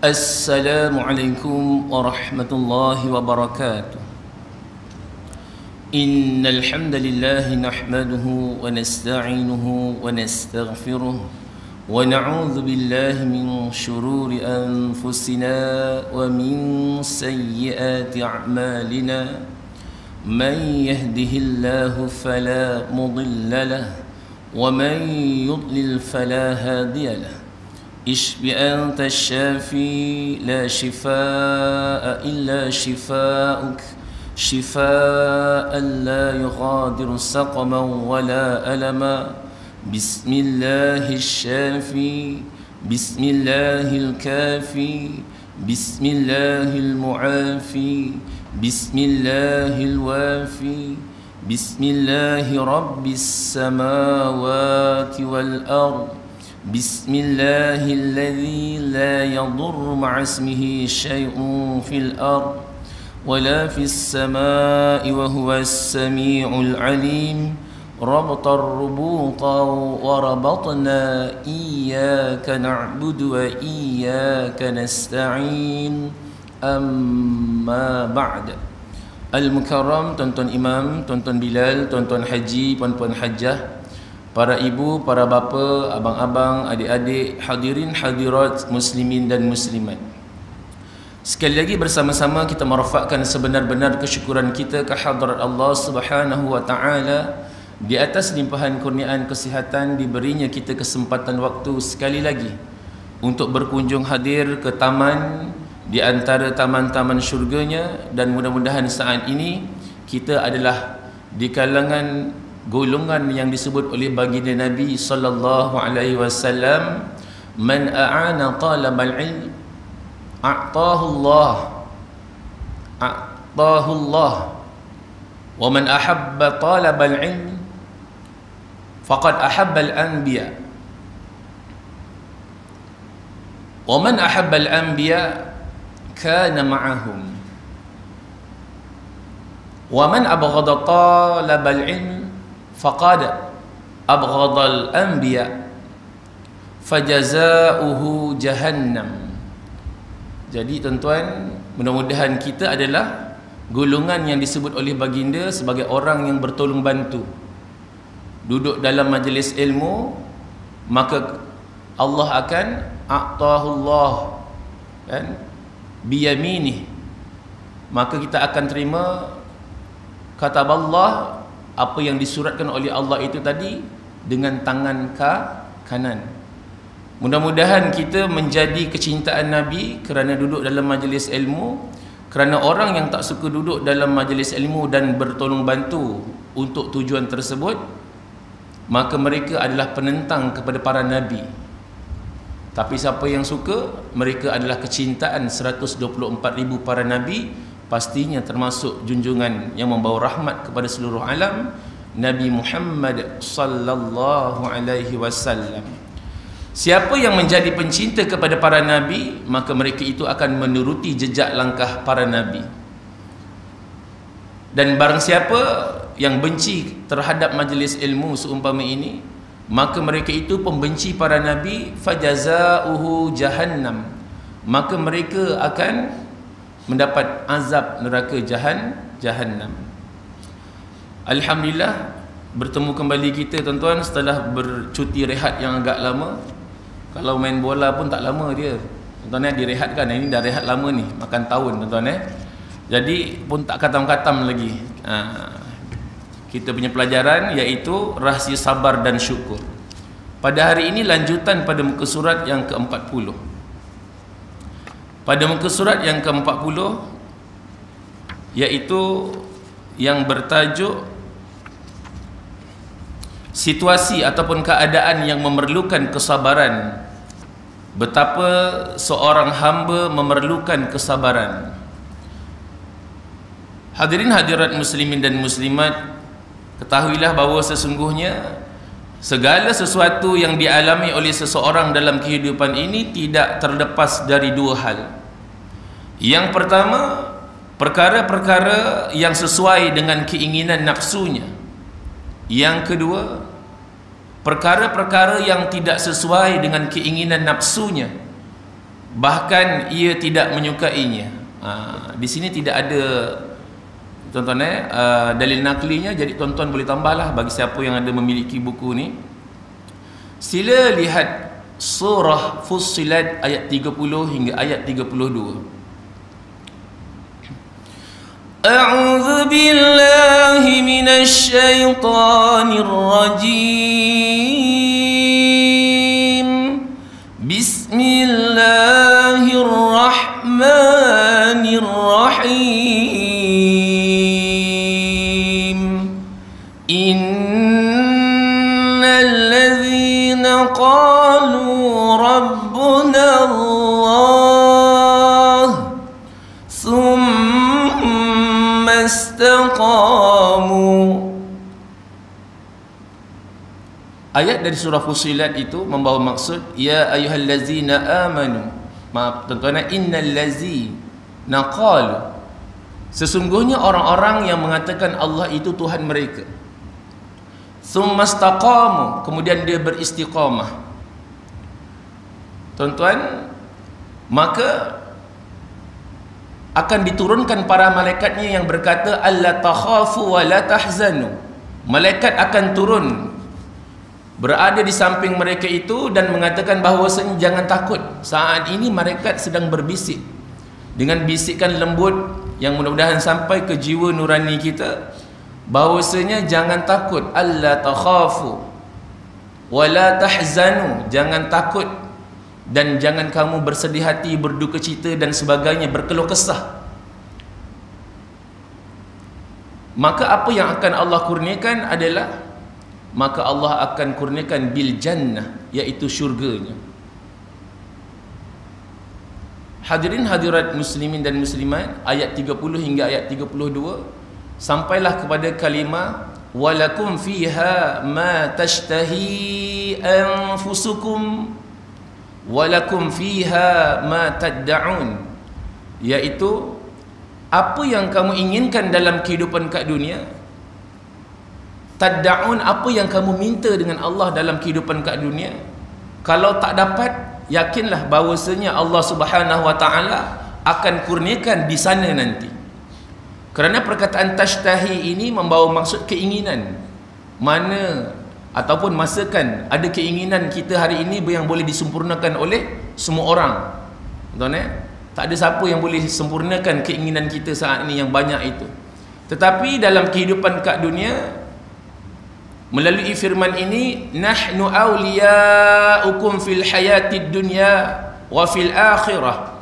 Assalamualaikum warahmatullahi wabarakatuh. Innal hamdalillah nahmaduhu wa nasta'inuhu wa nastaghfiruh wa na'udzu billahi min shururi anfusina wa min sayyiati a'malina. Man yahdihillahu fala mudilla lahu wa man yudlil fala hadiya lahu. اشف أنت الشافي لا شفاء إلا شفاءك شفاء لا يغادر سقما ولا ألما. بسم الله الشافي بسم الله الكافي بسم الله المعافي بسم الله الوافي بسم الله رب السماوات والأرض. بسم الله الذي لا يضر مع اسمه شيء في الأرض ولا في السماء وهو السميع العليم. ربط الربوط وربطنا إياك نعبد وإياك نستعين. أما بعد. Al-Mukarram, Tuan-Tuan Imam, Tuan-Tuan Bilal, Tuan-Tuan Haji, Puan-Puan Hajjah, para ibu, para bapa, abang-abang, adik-adik, hadirin hadirat muslimin dan muslimat. Sekali lagi bersama-sama kita merafakkan sebenar-benar kesyukuran kita ke hadirat Allah Subhanahu wa taala di atas limpahan kurniaan kesihatan, diberinya kita kesempatan waktu sekali lagi untuk berkunjung hadir ke taman di antara taman-taman syurganya, dan mudah-mudahan saat ini kita adalah di kalangan golongan yang disebut oleh baginda Nabi sallallahu alaihi wasallam, man a'ana talabal ilm a'tahu Allah wa man ahabba talabal ilm faqad ahabba al-anbiya wa man ahabba al-anbiya kana ma'ahum wa man abghada talabal ilm faqad abghadal anbiya fajazauhu jahannam. Jadi tuan-tuan, mudah-mudahan kita adalah golongan yang disebut oleh baginda sebagai orang yang bertolong bantu. Duduk dalam majlis ilmu, maka Allah akan a'tahullah kan biyaminih, maka kita akan terima kataballah, apa yang disuratkan oleh Allah itu tadi, dengan tangan kanan. Mudah-mudahan kita menjadi kecintaan Nabi kerana duduk dalam majlis ilmu, kerana orang yang tak suka duduk dalam majlis ilmu dan bertolong bantu untuk tujuan tersebut, maka mereka adalah penentang kepada para Nabi. Tapi siapa yang suka, mereka adalah kecintaan 124,000 para Nabi, pastinya termasuk junjungan yang membawa rahmat kepada seluruh alam, Nabi Muhammad sallallahu alaihi wasallam. Siapa yang menjadi pencinta kepada para nabi, maka mereka itu akan menuruti jejak langkah para nabi. Dan barang siapa yang benci terhadap majlis ilmu seumpama ini, maka mereka itu pembenci para nabi, fajazauhu jahannam, maka mereka akan mendapat azab neraka jahannam. Alhamdulillah, bertemu kembali kita tuan-tuan setelah bercuti rehat yang agak lama. Kalau main bola pun tak lama dia tuan-tuan, direhatkan. Ini dah rehat lama ni, makan tahun tuan-tuan. Jadi pun tak katam-katam lagi. Kita punya pelajaran iaitu rahsia sabar dan syukur. Pada hari ini lanjutan pada muka surat yang ke-40. Pada muka surat yang ke-40, iaitu yang bertajuk situasi ataupun keadaan yang memerlukan kesabaran. Betapa seorang hamba memerlukan kesabaran. Hadirin hadirat muslimin dan muslimat, ketahuilah bahawa sesungguhnya segala sesuatu yang dialami oleh seseorang dalam kehidupan ini tidak terlepas dari dua hal. Yang pertama, perkara-perkara yang sesuai dengan keinginan nafsunya. Yang kedua, perkara-perkara yang tidak sesuai dengan keinginan nafsunya. bahkan ia tidak menyukainya. Di sini tidak ada tuan-tuan dalil naklinya, jadi tuan-tuan boleh tambahlah bagi siapa yang ada memiliki buku ni. Sila lihat surah Fussilat ayat 30 hingga ayat 32. A'udzu billahi minasy syaithanir rajim. Bismillahirrahmanirrahim. Innal ladzina qalu rabbuna Allah thumma istaqamu. Ayat dari surah Fussilat itu membawa maksud ya ayyuhallazina amanu. Maaf tuan-tuan, innal ladzina qalu, sesungguhnya orang-orang yang mengatakan Allah itu Tuhan mereka. Tsumma istaqamu, kemudian dia beristiqamah. Tuan-tuan, maka akan diturunkan para malaikatnya yang berkata alla takhafu wa la tahzanu. Malaikat akan turun berada di samping mereka itu dan mengatakan bahawasanya jangan takut. Saat ini malaikat sedang berbisik dengan bisikan lembut yang mudah-mudahan sampai ke jiwa nurani kita, bahawasanya jangan takut, alla takhafu wa la tahzanu, jangan takut dan jangan kamu bersedih hati, berduka cita dan sebagainya, berkeluh kesah. Maka apa yang akan Allah kurniakan adalah, maka Allah akan kurniakan bil jannah, iaitu syurganya. Hadirin hadirat muslimin dan muslimat, ayat 30 hingga ayat 32 sampailah kepada kalimah walakum fiha ma tashtahi anfusukum walakum fiha ma tad'un, iaitu apa yang kamu inginkan dalam kehidupan kat dunia. Tad'un, apa yang kamu minta dengan Allah dalam kehidupan kat dunia. Kalau tak dapat, yakinlah bahawasanya Allah Subhanahu wa taala akan kurniakan di sana nanti. Kerana perkataan tashtahi ini membawa maksud keinginan. Mana ataupun masakan ada keinginan kita hari ini yang boleh disempurnakan oleh semua orang. Tuan-tuan, tak ada siapa yang boleh sempurnakan keinginan kita saat ini yang banyak itu. Tetapi dalam kehidupan kat dunia, melalui firman ini, nahnu awliya'ukum fil hayatid dunya wa fil akhirah,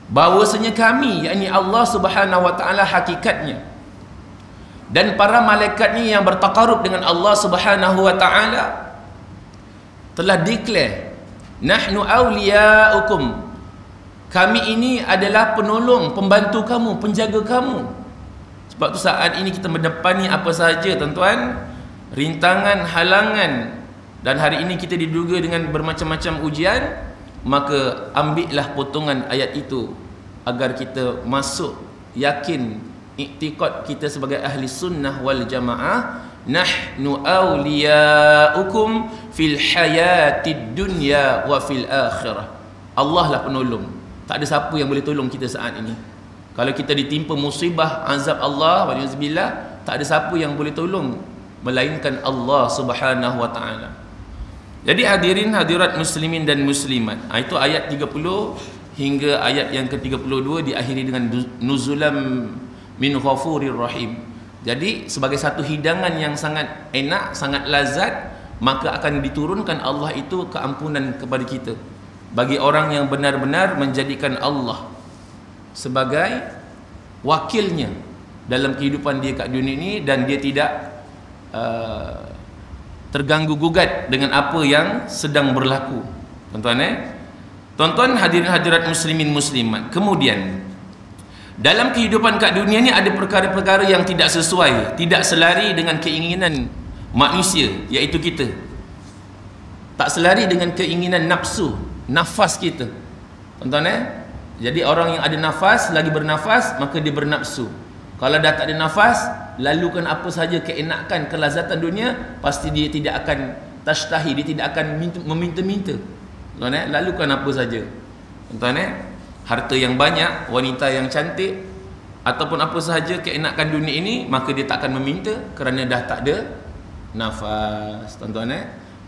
bahawasanya kami, yakni Allah Subhanahu wa taala hakikatnya dan para malaikatnya yang bertaqarrub dengan Allah Subhanahu wa taala telah declare, nahnu awliya'ukum, kami ini adalah penolong, pembantu kamu, penjaga kamu. Sebab tu saat ini kita mendepani apa sahaja tuan-tuan, rintangan, halangan, dan hari ini kita diduga dengan bermacam-macam ujian, maka ambillah potongan ayat itu agar kita masuk yakin iktikad kita sebagai ahli sunnah wal jamaah, nahnu awliya'ukum fil hayatid dunya wa fil akhirah. Allah lah penolong, tak ada siapa yang boleh tolong kita saat ini. Kalau kita ditimpa musibah, azab Allah, wa'alaikumsalam, tak ada siapa yang boleh tolong melainkan Allah Subhanahu wa taala. Jadi hadirin hadirat muslimin dan muslimat, itu ayat 30 hingga ayat yang ke-32 diakhiri dengan nuzulam min ghafurir rahim. Jadi sebagai satu hidangan yang sangat enak, sangat lazat, maka akan diturunkan Allah itu keampunan kepada kita bagi orang yang benar-benar menjadikan Allah sebagai wakilnya dalam kehidupan dia kat dunia ini, dan dia tidak terganggu gugat dengan apa yang sedang berlaku. Tuan-tuan, tuan-tuan hadirin hadirat muslimin muslimat, kemudian dalam kehidupan kat dunia ni ada perkara-perkara yang tidak sesuai, tidak selari dengan keinginan manusia, iaitu kita tak selari dengan keinginan nafsu, nafas kita. Tuan-tuan, jadi orang yang ada nafas, lagi bernafas, maka dia bernafsu. Kalau dah tak ada nafas, lalukan apa saja keenakan, kelazatan dunia, pasti dia tidak akan tashtahi, dia tidak akan meminta-minta. Lalukan apa saja. tuan-tuan harta yang banyak, wanita yang cantik, ataupun apa sahaja keenakan dunia ini, maka dia tak akan meminta kerana dah tak ada nafas, tuan-tuan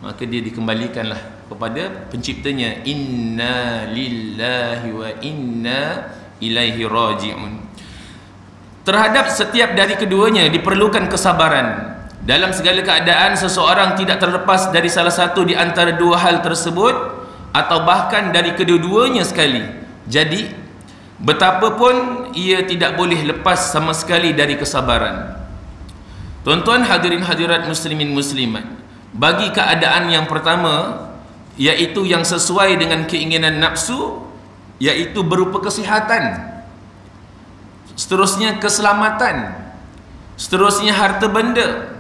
maka dia dikembalikanlah kepada penciptanya. Inna lillahi wa inna ilaihi raji'un. Terhadap setiap dari keduanya diperlukan kesabaran. Dalam segala keadaan seseorang tidak terlepas dari salah satu di antara dua hal tersebut, atau bahkan dari kedua-duanya sekali. Jadi betapapun ia tidak boleh lepas sama sekali dari kesabaran. Tuan-tuan hadirin hadirat muslimin muslimat, bagi keadaan yang pertama, iaitu yang sesuai dengan keinginan nafsu, iaitu berupa kesihatan, seterusnya keselamatan, seterusnya harta benda,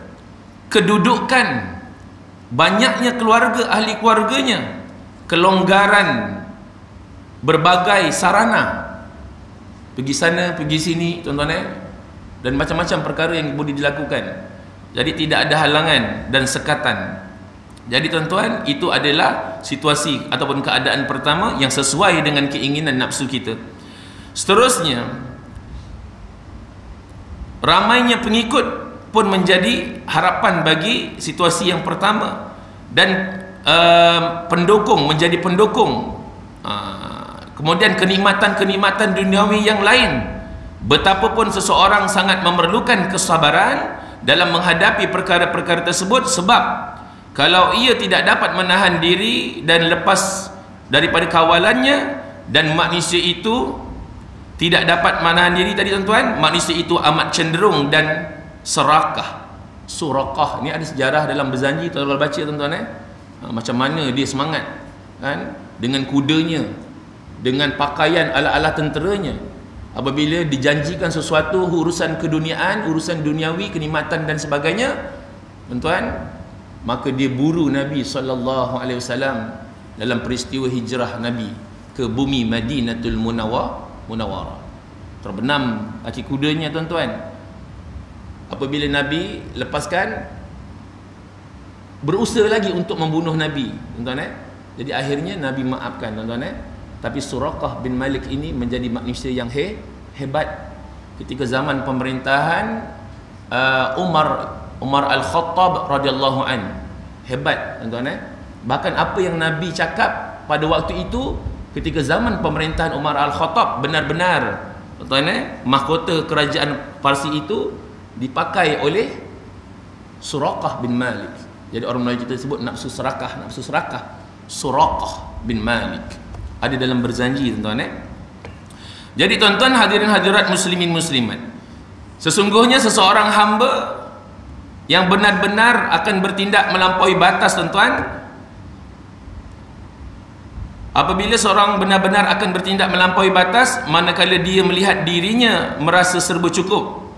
kedudukan, banyaknya keluarga, ahli keluarganya, kelonggaran berbagai sarana, pergi sana, pergi sini, tuan-tuan dan macam-macam perkara yang boleh dilakukan. Jadi tidak ada halangan dan sekatan. Jadi tuan-tuan, itu adalah situasi ataupun keadaan pertama yang sesuai dengan keinginan nafsu kita. Seterusnya, ramainya pengikut pun menjadi harapan bagi situasi yang pertama, dan pendukung menjadi pendukung. Kemudian kenikmatan-kenikmatan duniawi yang lain. Betapapun seseorang sangat memerlukan kesabaran dalam menghadapi perkara-perkara tersebut, sebab kalau ia tidak dapat menahan diri dan lepas daripada kawalannya, dan manusia itu tidak dapat menahan diri tadi tuan-tuan, manusia itu amat cenderung dan serakah. Surakah ni ada sejarah dalam Berzanji, tuan-tuan baca tuan-tuan macam mana dia semangat kan, dengan kudanya, dengan pakaian ala-ala tenteranya. Apabila dijanjikan sesuatu urusan keduniaan, urusan duniawi, kenikmatan dan sebagainya, tuan-tuan, maka dia buru Nabi SAW dalam peristiwa hijrah Nabi ke bumi Madinatul Munawwarah. Terbenam kaki kudanya tuan-tuan. Apabila Nabi lepaskan, berusaha lagi untuk membunuh Nabi, tuan-tuan. Jadi akhirnya Nabi maafkan, tuan-tuan. Tapi Suraqah bin Malik ini menjadi manusia yang hebat ketika zaman pemerintahan Umar Al-Khattab radhiyallahu an. Hebat, tuan-tuan. Bahkan apa yang Nabi cakap pada waktu itu ketika zaman pemerintahan Umar Al-Khattab, benar-benar, tuan-tuan, mahkota kerajaan Parsi itu dipakai oleh Suraqah bin Malik. Jadi orang Melayu kita sebut nafsu serakah. Suraqah bin Malik ada dalam Berzanji, tuan-tuan. Jadi tuan-tuan hadirin hadirat muslimin muslimat, sesungguhnya seseorang hamba yang benar-benar akan bertindak melampaui batas, tuan-tuan, apabila seorang benar-benar akan bertindak melampaui batas manakala dia melihat dirinya merasa serba cukup.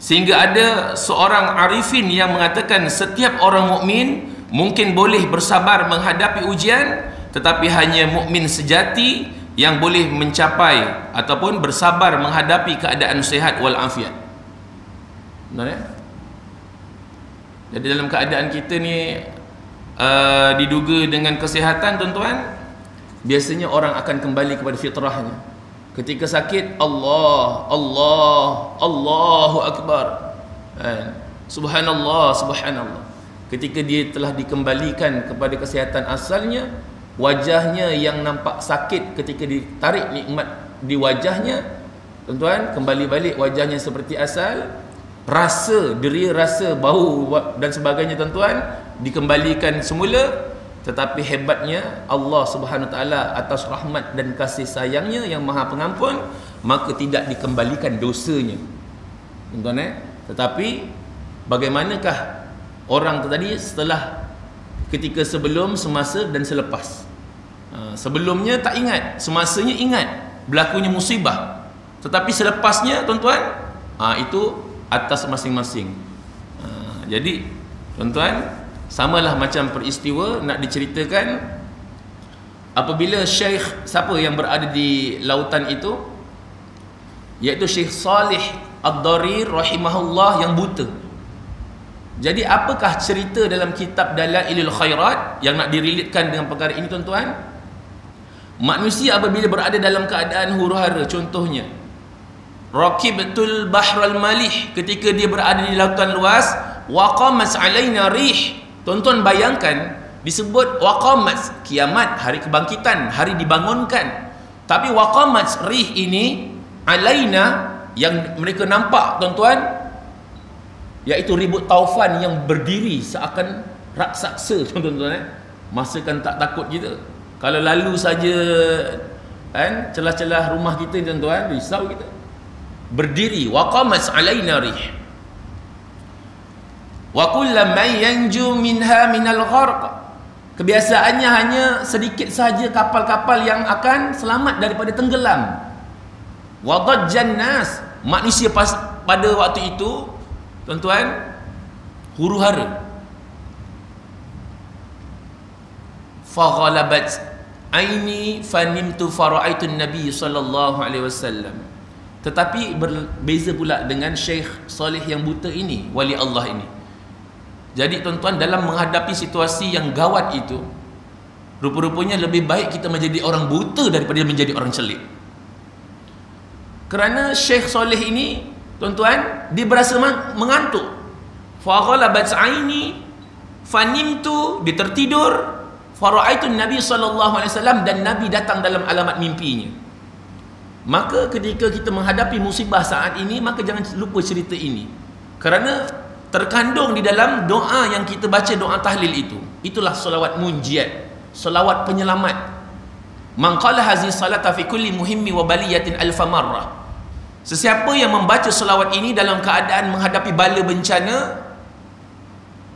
Sehingga ada seorang arifin yang mengatakan setiap orang mukmin mungkin boleh bersabar menghadapi ujian, tetapi hanya mukmin sejati yang boleh mencapai ataupun bersabar menghadapi keadaan sehat wal afiat. Benar ya? Jadi dalam keadaan kita ni diduga dengan kesihatan, tuan-tuan, biasanya orang akan kembali kepada fitrahnya. Ketika sakit, Allahu Akbar, Subhanallah. Ketika dia telah dikembalikan kepada kesihatan asalnya, wajahnya yang nampak sakit ketika ditarik nikmat di wajahnya, tuan-tuan, kembali balik wajahnya seperti asal. Rasa deria, rasa bau dan sebagainya, tuan-tuan, dikembalikan semula. Tetapi hebatnya Allah Subhanahu Wa Taala atas rahmat dan kasih sayangnya yang Maha Pengampun, maka tidak dikembalikan dosanya, tuan-tuan. Tetapi bagaimanakah orang tadi setelah, ketika sebelum, semasa dan selepas? Sebelumnya tak ingat, semasanya ingat berlakunya musibah, tetapi selepasnya, tuan-tuan, itu atas masing-masing. Jadi tuan-tuan, samalah macam peristiwa nak diceritakan apabila Syekh siapa yang berada di lautan itu, iaitu Syekh Salih Ad-Darir rahimahullah yang buta. Jadi apakah cerita dalam kitab Dalailul Khairat yang nak direlitkan dengan perkara ini, tuan-tuan? Manusia apabila berada dalam keadaan huru-hara, contohnya rakibatul bahral malih, ketika dia berada di lautan luas, waqamas alaina rih. Tuan-tuan bayangkan, disebut waqamat, kiamat, hari kebangkitan, hari dibangunkan. Tapi waqamat rih ini alaina, yang mereka nampak tuan-tuan, iaitu ribut taufan yang berdiri seakan raksasa tuan-tuan. Masa kan tak takut kita. Kalau lalu saja kan celah-celah rumah kita tuan-tuan, risau kita. Berdiri, waqamat alaina rih. Wa kullam man yanju minha minal gharq. Kebiasaannya hanya sedikit saja kapal-kapal yang akan selamat daripada tenggelam. Wa dajjan nas, manusia pada waktu itu tuan-tuan huru-hara. Fa ghalabat aini fanimtu fara'aitu an-nabiy sallallahu alaihi wasallam. Tetapi berbeza pula dengan Syekh Saleh yang buta ini, wali Allah ini. Jadi tuan-tuan, dalam menghadapi situasi yang gawat itu, rupa-rupanya lebih baik kita menjadi orang buta daripada menjadi orang celik. Kerana Syekh Saleh ini tuan-tuan, dia berasa mengantuk. Fa ghalabat aini fanimtu, dia tertidur. Fara'aitu Nabi sallallahu alaihi wasallam, dan Nabi datang dalam alamat mimpinya. Maka ketika kita menghadapi musibah saat ini, maka jangan lupa cerita ini. Kerana terkandung di dalam doa yang kita baca, doa tahlil itu. Itulah solawat munjiat, solawat penyelamat. Man qala hazihi salata fi kulli muhimmi wa baliyatin alfa marrah. Sesiapa yang membaca solawat ini dalam keadaan menghadapi bala bencana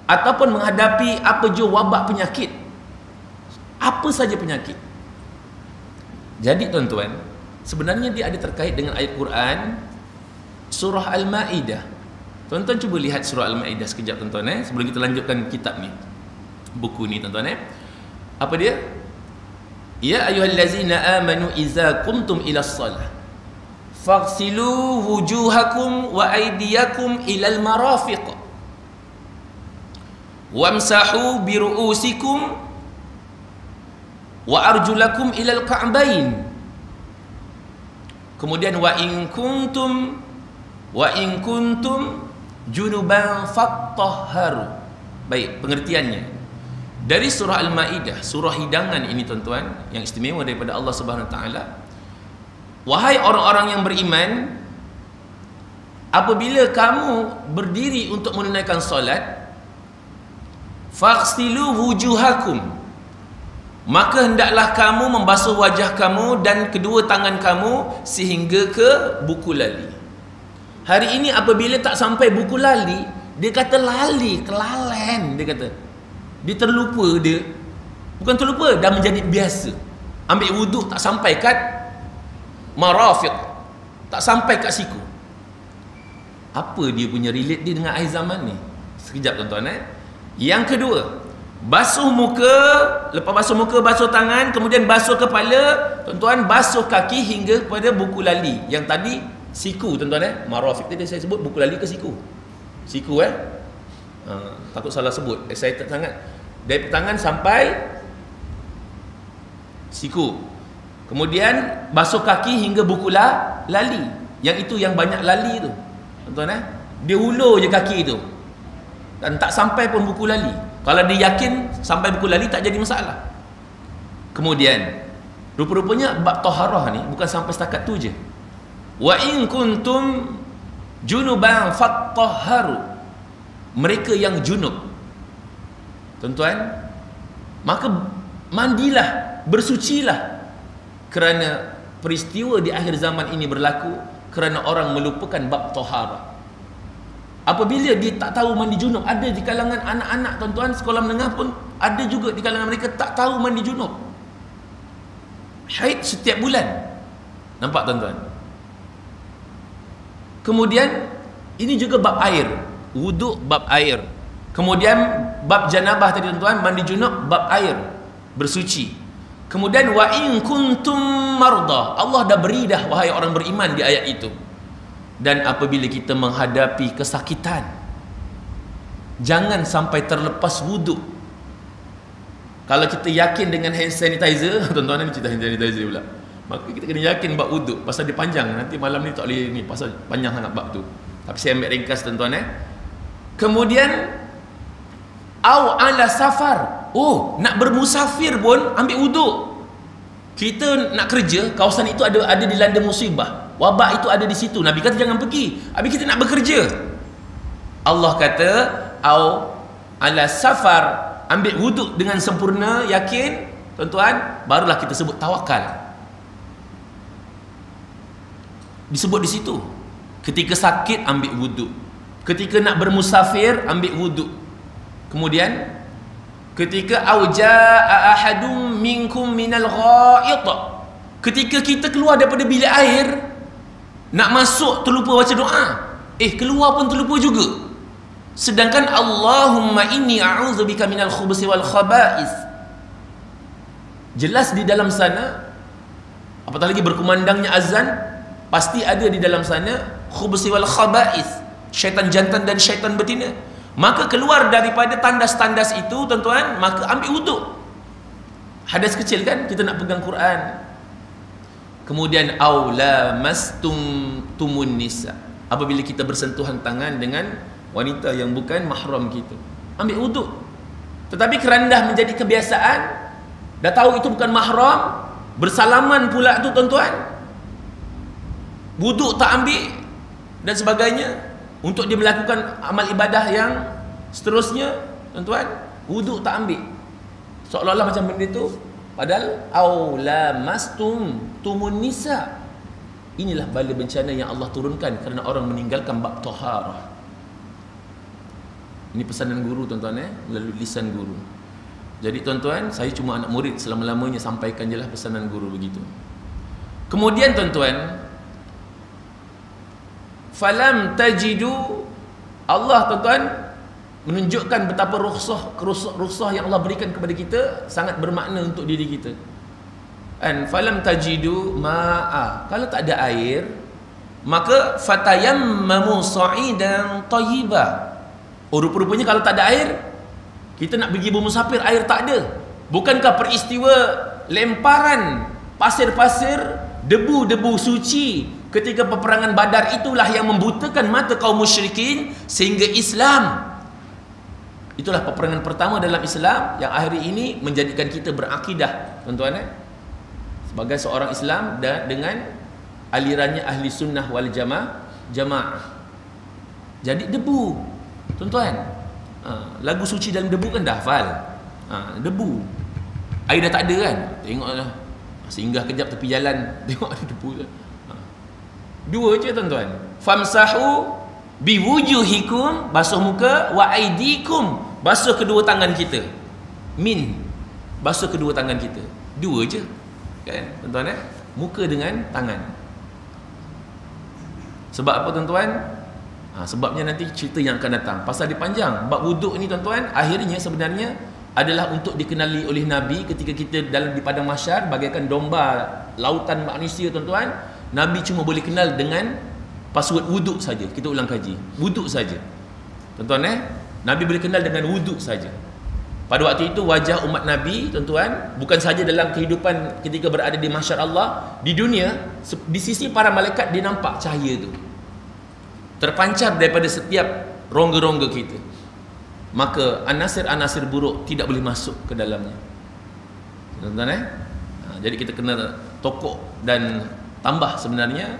ataupun menghadapi apa je wabak penyakit, apa saja penyakit. Jadi tuan-tuan, sebenarnya dia ada terkait dengan ayat Quran surah Al-Maidah. Tuan-tuan cuba lihat surah Al-Maidah sekejap tuan-tuan sebelum kita lanjutkan kitab ni, buku ni tuan-tuan Apa dia? Ya ayyuhallazina amanu idza qumtum ilas salah faghsilu wujuhakum wa aydiyakum ilal marafiq wamsahu bi ru'usikum wa arjulakum ilal ka'bain. Kemudian wa in kuntum junuban fattahharu. Baik, pengertiannya dari surah Al-Maidah, surah hidangan ini tuan-tuan, yang istimewa daripada Allah Subhanahu Wa Taala. Wahai orang-orang yang beriman, apabila kamu berdiri untuk menunaikan solat, faghsilu wujuhakum, maka hendaklah kamu membasuh wajah kamu dan kedua tangan kamu sehingga ke buku lali. Hari ini apabila tak sampai buku lali, dia kata lali, kelalen, dia kata. Dia terlupa, dia bukan terlupa, dah menjadi biasa. Ambil wuduk tak sampai kat marafiq, tak sampai kat siku. Apa dia punya relate dia dengan akhir zaman ni? Sekejap tuan-tuan Yang kedua, basuh muka, lepas basuh muka basuh tangan, kemudian basuh kepala, tuan-tuan basuh kaki hingga kepada buku lali. Yang tadi siku tuan-tuan marafiq tadi saya sebut buku lali ke siku? Siku takut salah sebut, excited sangat. Dari tangan sampai siku. Kemudian basuh kaki hingga buku lali. Yang itu yang banyak lali tu. Tuan-tuan dia hulur je kaki tu. Dan tak sampai pun buku lali. Kalau dia yakin sampai buku lali tak jadi masalah. Kemudian rupa-rupanya bab taharah ni bukan sampai setakat tu je. Wa in kuntum junuban fattahharu. Mereka yang junub, tuan-tuan, maka mandilah, bersucilah, kerana peristiwa di akhir zaman ini berlaku kerana orang melupakan bab taharah. Apabila dia tak tahu mandi junub, ada di kalangan anak-anak tuan-tuan sekolah menengah pun ada juga di kalangan mereka tak tahu mandi junub. Haid setiap bulan. Nampak tuan-tuan? Kemudian ini juga bab air, wuduk bab air. Kemudian bab janabah tadi tuan-tuan, mandi junub bab air, bersuci. Kemudian wa in kuntum marda, Allah dah beri dah wahai orang beriman di ayat itu. Dan apabila kita menghadapi kesakitan, jangan sampai terlepas wuduk. Kalau kita yakin dengan hand sanitizer, tuan-tuan ni cerita hand sanitizer pula, maka kita kena yakin bab wuduk. Pasal dia panjang, nanti malam ni tak boleh ni, pasal panjang sangat bab tu. Tapi saya ambil ringkas tuan-tuan. Kemudian au ala safar, oh nak bermusafir pun ambil wuduk. Kita nak kerja, kawasan itu ada dilanda musibah, wabak itu ada di situ, Nabi kata jangan pergi. Habis kita nak bekerja, Allah kata au ala safar, ambil wuduk dengan sempurna, yakin tuan-tuan, barulah kita sebut tawakal. Disebut di situ. Ketika sakit ambil wuduk, ketika nak bermusafir ambil wuduk. Kemudian ketika aujaa ahadum minkum minal gha'it, ketika kita keluar daripada bilik air nak masuk terlupa baca doa, keluar pun terlupa juga. Sedangkan Allahumma inni a'udzubika minal khubuthi wal khaba'is, jelas di dalam sana, apatah lagi berkumandangnya azan, pasti ada di dalam sana khubuthi wal khaba'is, syaitan jantan dan syaitan betina. Maka keluar daripada tandas-tandas itu tuan-tuan, maka ambil wuduk. Hadas kecil kan, kita nak pegang Quran. Kemudian aula mastum tumun nisa, apabila kita bersentuhan tangan dengan wanita yang bukan mahram kita, ambil wuduk. Tetapi kerana dah menjadi kebiasaan, dah tahu itu bukan mahram, bersalaman pula tu tuan-tuan, wuduk tak ambil dan sebagainya, untuk dia melakukan amal ibadah yang seterusnya tuan-tuan, wuduk tak ambil, seolah-olah macam benda tu, padahal aula mastum tumun nisa. Inilah bala bencana yang Allah turunkan kerana orang meninggalkan bab taharah. Ini pesanan guru tuan-tuan, melalui lisan guru. Jadi tuan-tuan, saya cuma anak murid, selama-lamanya sampaikan je lah pesanan guru begitu. Kemudian tuan-tuan, falam tajidu, Allah tuan-tuan menunjukkan betapa rukhsah yang Allah berikan kepada kita sangat bermakna untuk diri kita. And falam tajidu ma'a, kalau tak ada air, maka fatayammamu sa'idan tayyiba. Oh, rupa-rupanya kalau tak ada air, kita nak pergi bermusafir, air tak ada. Bukankah peristiwa lemparan pasir-pasir, debu-debu suci ketika peperangan Badar itulah yang membutakan mata kaum musyrikin sehingga Islam, itulah peperangan pertama dalam Islam yang hari ini menjadikan kita berakidah tuan-tuan, sebagai seorang Islam dan dengan alirannya ahli sunnah wal jamaah. Jadi debu tuan-tuan, lagu suci dalam debu kan dah hafal. Debu, air dah tak ada kan, tengoklah, singgah kejap tepi jalan, tengok ada debu. Dua je tuan-tuan, famsahu biwujuhikum, basuh muka, wa aidikum, basuh kedua tangan kita, basuh kedua tangan kita. Dua je kan tuan-tuan, muka dengan tangan. Sebab apa tuan-tuan? Sebabnya nanti cerita yang akan datang, pasal dia panjang. Bab wuduk ni tuan-tuan, akhirnya sebenarnya adalah untuk dikenali oleh Nabi ketika kita di padang mahsyar bagaikan domba lautan manusia tuan-tuan. Nabi cuma boleh kenal dengan password wuduk saja. Kita ulang kaji, wuduk saja tuan-tuan, Nabi boleh kenal dengan wuduk saja. Pada waktu itu wajah umat Nabi tuan-tuan, bukan saja dalam kehidupan ketika berada di mahsyar Allah, di dunia, di sisi para malaikat dia nampak cahaya tu terpancar daripada setiap rongga-rongga kita. Maka anasir-anasir buruk tidak boleh masuk ke dalamnya tuan-tuan. Jadi kita kena tokok dan tambah, sebenarnya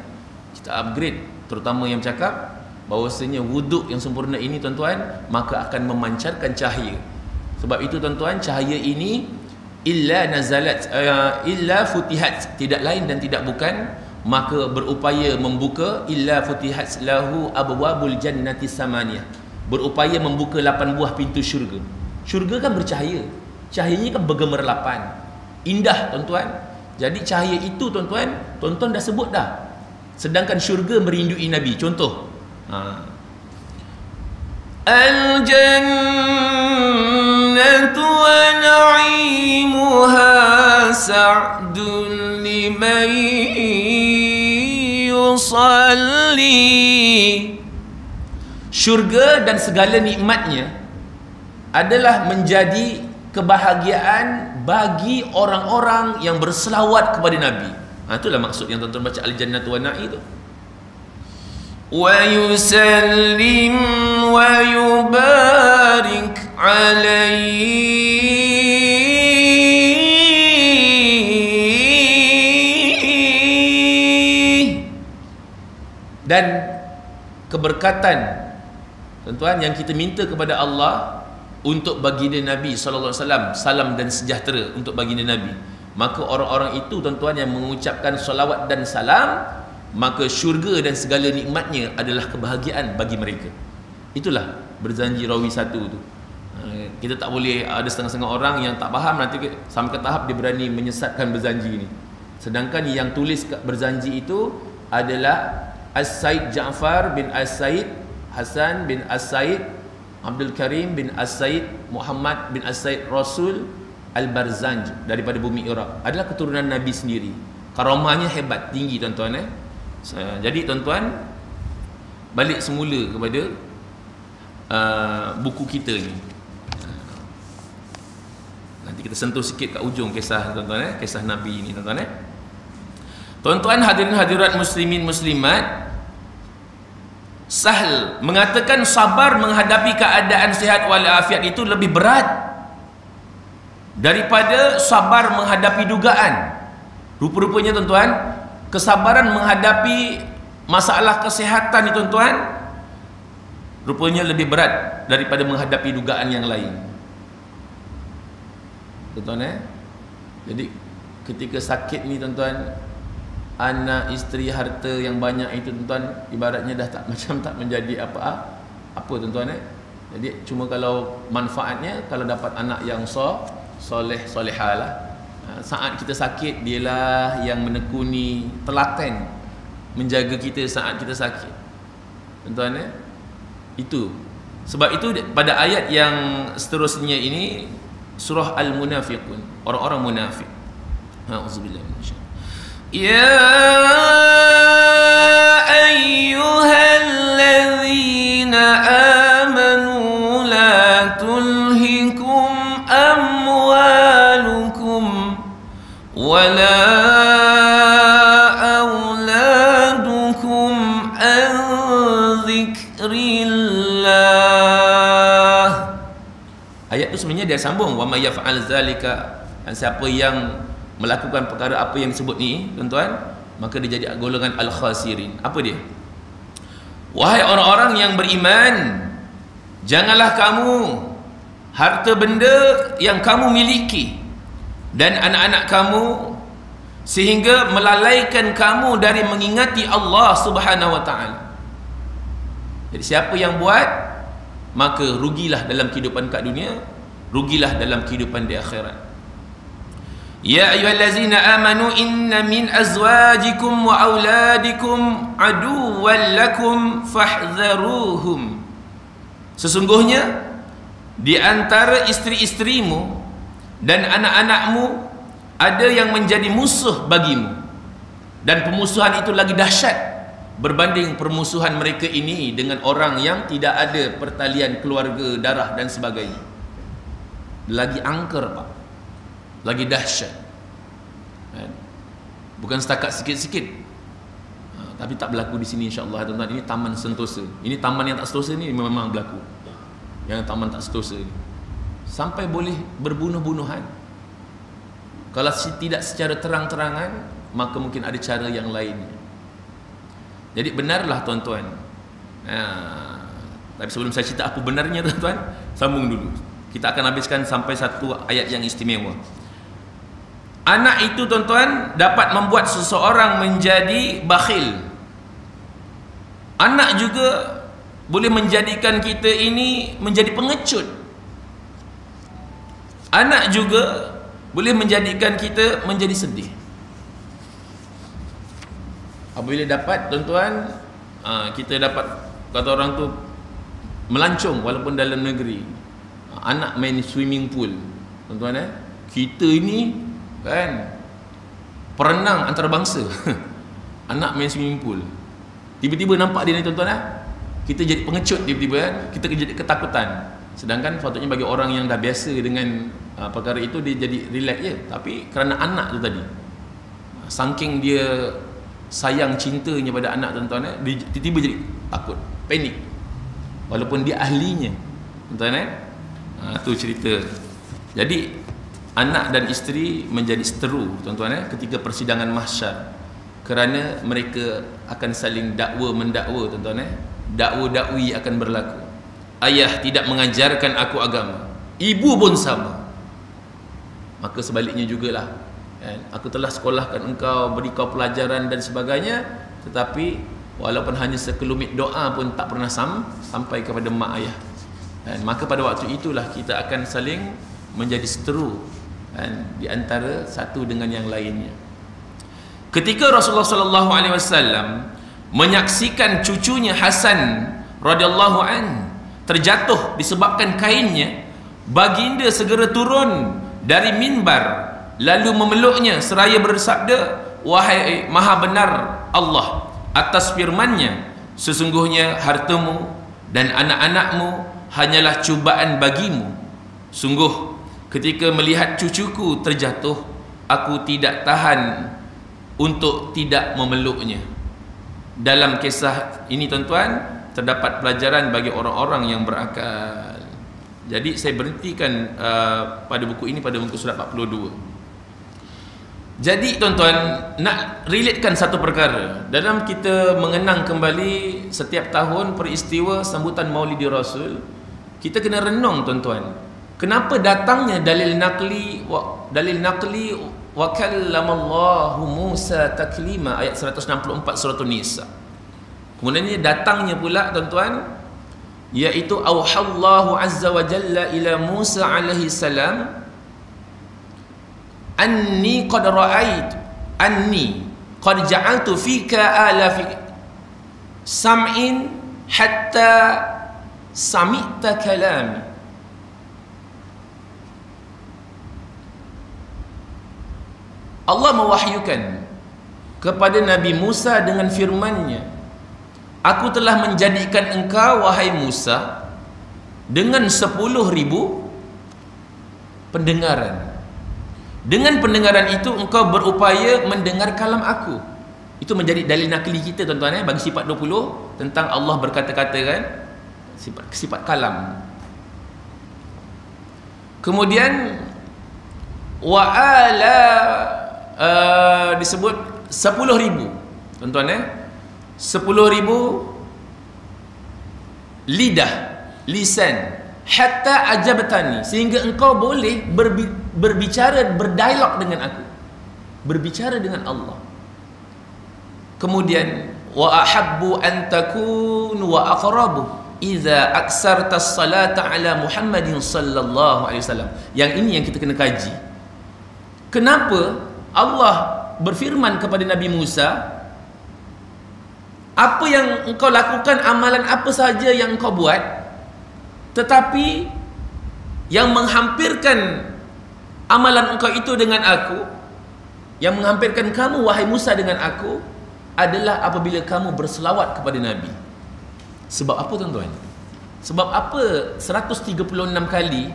kita upgrade, terutama yang cakap bahawasanya wuduk yang sempurna ini tuan-tuan, maka akan memancarkan cahaya. Sebab itu tuan-tuan, cahaya ini illa nazalat illa futihat, tidak lain dan tidak bukan, maka berupaya membuka, illa futihat lahu abwabul jannati samaniyah, berupaya membuka 8 buah pintu syurga. Syurga kan bercahaya, cahayanya kan bergemerlapan, indah tuan-tuan. Jadi cahaya itu tuan-tuan, tuan-tuan dah sebut dah. Sedangkan syurga merindui Nabi. Contoh, al-jannatu wa na'imuha sa'dun liman yusalli. Syurga dan segala nikmatnya adalah menjadi kebahagiaan bagi orang-orang yang berselawat kepada Nabi. Itulah maksud yang tuan-tuan baca Al-Jannatu wan Na'i itu. Wa yusallim wa yubarik alaihi, dan keberkatan tuan-tuan yang kita minta kepada Allah untuk baginda Nabi sallallahu alaihi wasallam, salam dan sejahtera untuk baginda Nabi, maka orang-orang itu tuan-tuan yang mengucapkan salawat dan salam, maka syurga dan segala nikmatnya adalah kebahagiaan bagi mereka. Itulah berjanji rawi satu tu. Kita tak boleh, ada setengah-setengah orang yang tak faham nanti sampai ke tahap dia berani menyesatkan berjanji ni. Sedangkan yang tulis berjanji itu adalah As-Said Ja'far bin As-Said Hasan bin As-Said Abdul Karim bin As-Said Muhammad bin As-Said Rasul Al-Barzanj daripada bumi Iraq. Adalah keturunan Nabi sendiri. Karamahnya hebat, tinggi tuan-tuan. Jadi tuan-tuan, balik semula kepada buku kita ni. Nanti kita sentuh sikit kat ujung kisah tuan-tuan, kisah Nabi ni tuan-tuan. Tuan-tuan hadirin hadirat muslimin muslimat, Sahl mengatakan sabar menghadapi keadaan sihat walafiat itu lebih berat daripada sabar menghadapi dugaan. Rupa-rupanya tuan-tuan, kesabaran menghadapi masalah kesihatan ni tuan-tuan, rupanya lebih berat daripada menghadapi dugaan yang lain. Tuan-tuan jadi ketika sakit ni tuan-tuan, anak, isteri, harta yang banyak itu tuan-tuan, ibaratnya dah tak macam tak menjadi apa tuan-tuan. Jadi cuma kalau manfaatnya, kalau dapat anak yang soleh solehah lah. Saat kita sakit, dialah yang menekuni, telaten menjaga kita saat kita sakit tuan-tuan. Itu sebab itu pada ayat yang seterusnya ini, surah Al-Munafiqun, orang-orang munafik. Auzubillah minasyaitanir. Ya ayyuhalladzina amanu la tulhikum amwalukum wala auladukum an dzikrillah. Ayat itu sebenarnya dia sambung, wa may yaf'al zalika, dan siapa yang melakukan perkara apa yang disebut ni tuan-tuan, maka dia jadi golongan al-khasirin. Apa dia? Wahai orang-orang yang beriman, janganlah kamu harta benda yang kamu miliki dan anak-anak kamu sehingga melalaikan kamu dari mengingati Allah Subhanahu wa taala. Jadi siapa yang buat, maka rugilah dalam kehidupan kat dunia, rugilah dalam kehidupan di akhirat. Ya ayyuhallazina amanu inna min azwajikum wa auladikum aduwwan lakum fahdharuhum. Sesungguhnya di antara isteri-isterimu dan anak-anakmu ada yang menjadi musuh bagimu, dan permusuhan itu lagi dahsyat berbanding permusuhan mereka ini dengan orang yang tidak ada pertalian keluarga, darah dan sebagainya. Lagi angker pak, lagi dahsyat. Bukan setakat sikit-sikit, tapi tak berlaku di sini insya-Allah tuan-tuan. Ini taman sentosa. Ini taman yang tak sentosa ni memang berlaku. Yang taman tak sentosa ni sampai boleh berbunuh-bunuhan. Kalau tidak secara terang-terangan, maka mungkin ada cara yang lainnya. Jadi benarlah tuan-tuan. Tapi sebelum saya cerita apa benarnya tuan-tuan, sambung dulu. Kita akan habiskan sampai satu ayat yang istimewa. Anak itu tuan-tuan dapat membuat seseorang menjadi bakhil. Anak juga boleh menjadikan kita ini menjadi pengecut. Anak juga boleh menjadikan kita menjadi sedih. Apabila dapat tuan-tuan, kita dapat, kata orang tu, melancong walaupun dalam negeri. Anak main swimming pool tuan-tuan. Kita ini kan perenang antarabangsa. Anak main swimming pool, tiba-tiba nampak dia ni tuan-tuan, kita jadi pengecut tiba-tiba kan, kita jadi ketakutan. Sedangkan sepatutnya bagi orang yang dah biasa dengan perkara itu dia jadi relax je, tapi kerana anak tu tadi, saking dia sayang cintanya pada anak tuan-tuan, dia tiba-tiba jadi takut, panik, walaupun dia ahlinya tuan-tuan. Tu cerita. Jadi anak dan isteri menjadi seteru tuan-tuan ketika persidangan mahsyar, kerana mereka akan saling mendakwa tuan-tuan. Dakwa-dakwi akan berlaku. Ayah tidak mengajarkan aku agama, ibu pun sama, maka sebaliknya jugalah, aku telah sekolahkan engkau, beri kau pelajaran dan sebagainya, tetapi walaupun hanya sekelumit doa pun tak pernah sampai kepada mak ayah. Maka pada waktu itulah kita akan saling menjadi seteru di antara satu dengan yang lainnya. Ketika Rasulullah sallallahu alaihi wasallam menyaksikan cucunya Hasan radhiyallahu an terjatuh disebabkan kainnya, baginda segera turun dari minbar lalu memeluknya seraya bersabda, wahai maha benar Allah atas firman-Nya, sesungguhnya hartamu dan anak-anakmu hanyalah cubaan bagimu. Sungguh ketika melihat cucuku terjatuh, aku tidak tahan untuk tidak memeluknya. Dalam kisah ini tuan-tuan, terdapat pelajaran bagi orang-orang yang berakal. Jadi saya berhentikan pada buku ini pada muka surat 42. Jadi tuan-tuan, nak relatekan satu perkara, dalam kita mengenang kembali setiap tahun peristiwa sambutan Maulidi Rasul, kita kena renung tuan-tuan, kenapa datangnya dalil naqli wa kallamallahu Musa taklima, ayat 164 surah An-Nisa. Kemudian datangnya pula tuan-tuan, iaitu auhallahu azza wa jalla ila Musa alaihi salam anni qad ra'aitu anni qad ja'altu fika alafi sam'in hatta sami'ta kalami. Allah mewahyukan kepada Nabi Musa dengan firman-Nya, aku telah menjadikan engkau wahai Musa dengan 10.000 pendengaran. Dengan pendengaran itu engkau berupaya mendengar kalam aku. Itu menjadi dalil nakli kita tuan-tuan bagi sifat 20 tentang Allah berkata-kata kan, sifat kalam. Kemudian wa ala disebut 10.000 tuan-tuan 10.000 lidah, lisan, hatta ajabtani, sehingga engkau boleh berbicara, berdialog dengan aku, berbicara dengan Allah. Kemudian wa ahabbu an takun wa aqrabu idza aksarta as-salata ala Muhammadin sallallahu alaihi wasallam. Yang ini yang kita kena kaji. Kenapa Allah berfirman kepada Nabi Musa, apa yang engkau lakukan, amalan apa sahaja yang engkau buat, tetapi yang menghampirkan amalan engkau itu dengan aku, yang menghampirkan kamu wahai Musa dengan aku, adalah apabila kamu berselawat kepada Nabi. Sebab apa tuan-tuan? Sebab apa 136 kali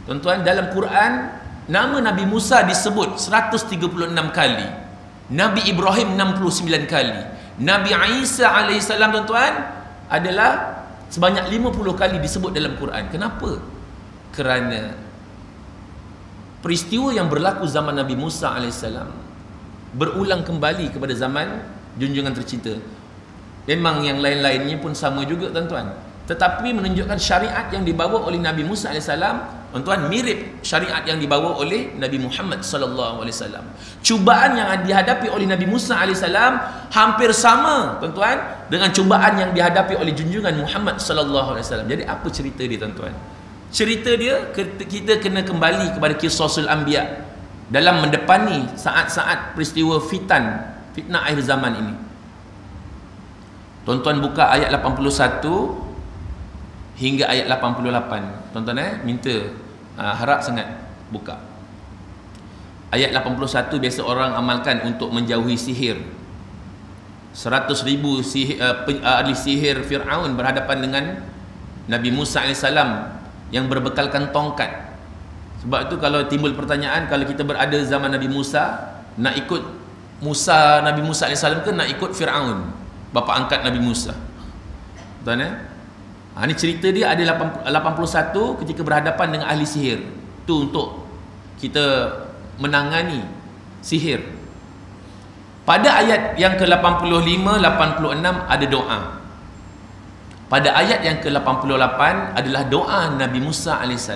tuan-tuan dalam Quran nama Nabi Musa disebut 136 kali, Nabi Ibrahim 69 kali, Nabi Isa alaihissalam tuan-tuan adalah sebanyak 50 kali disebut dalam Quran. Kenapa? Kerana peristiwa yang berlaku zaman Nabi Musa alaihissalam berulang kembali kepada zaman junjungan tercinta. Memang yang lain-lainnya pun sama juga tuan-tuan, tetapi menunjukkan syariat yang dibawa oleh Nabi Musa alaihissalam tuan-tuan mirip syariat yang dibawa oleh Nabi Muhammad sallallahu alaihi wasallam. Cubaan yang dihadapi oleh Nabi Musa alaihissalam hampir sama tuan-tuan dengan cubaan yang dihadapi oleh junjungan Muhammad sallallahu alaihi wasallam. Jadi apa cerita dia tuan-tuan? Cerita dia, kita kena kembali kepada Qisasul Anbiya dalam mendepani saat-saat peristiwa fitnah akhir zaman ini. Tuan-tuan buka ayat 81 hingga ayat 88. Tuan-tuan minta harap sangat buka. Ayat 81 biasa orang amalkan untuk menjauhi sihir. 100,000 ahli sihir Fir'aun berhadapan dengan Nabi Musa AS yang berbekalkan tongkat. Sebab tu kalau timbul pertanyaan, kalau kita berada zaman Nabi Musa, nak ikut Nabi Musa AS ke nak ikut Fir'aun, bapa angkat Nabi Musa? Tuan ni cerita dia ada 81 ketika berhadapan dengan ahli sihir. Tu untuk kita menangani sihir. Pada ayat yang ke-85, 86 ada doa. Pada ayat yang ke-88 adalah doa Nabi Musa AS.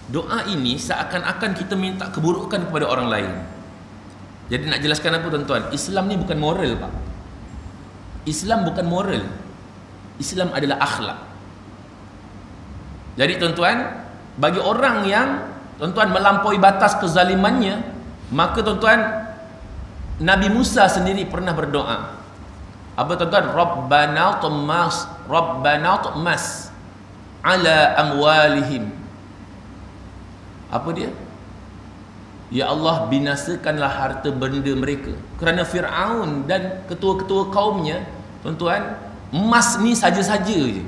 Doa ini seakan-akan kita minta keburukan kepada orang lain. Jadi nak jelaskan apa tuan-tuan? Islam ni bukan moral, Pak. Islam bukan moral. Islam adalah akhlak. Jadi tuan-tuan, bagi orang yang tuan-tuan melampaui batas kezalimannya, maka tuan-tuan, Nabi Musa sendiri pernah berdoa. Apa tuan-tuan? Rabbana tumas ala amwalihim. Apa dia? Ya Allah, binasakanlah harta benda mereka. Kerana Fir'aun dan ketua-ketua kaumnya, tuan-tuan, emas ni saja-saja je.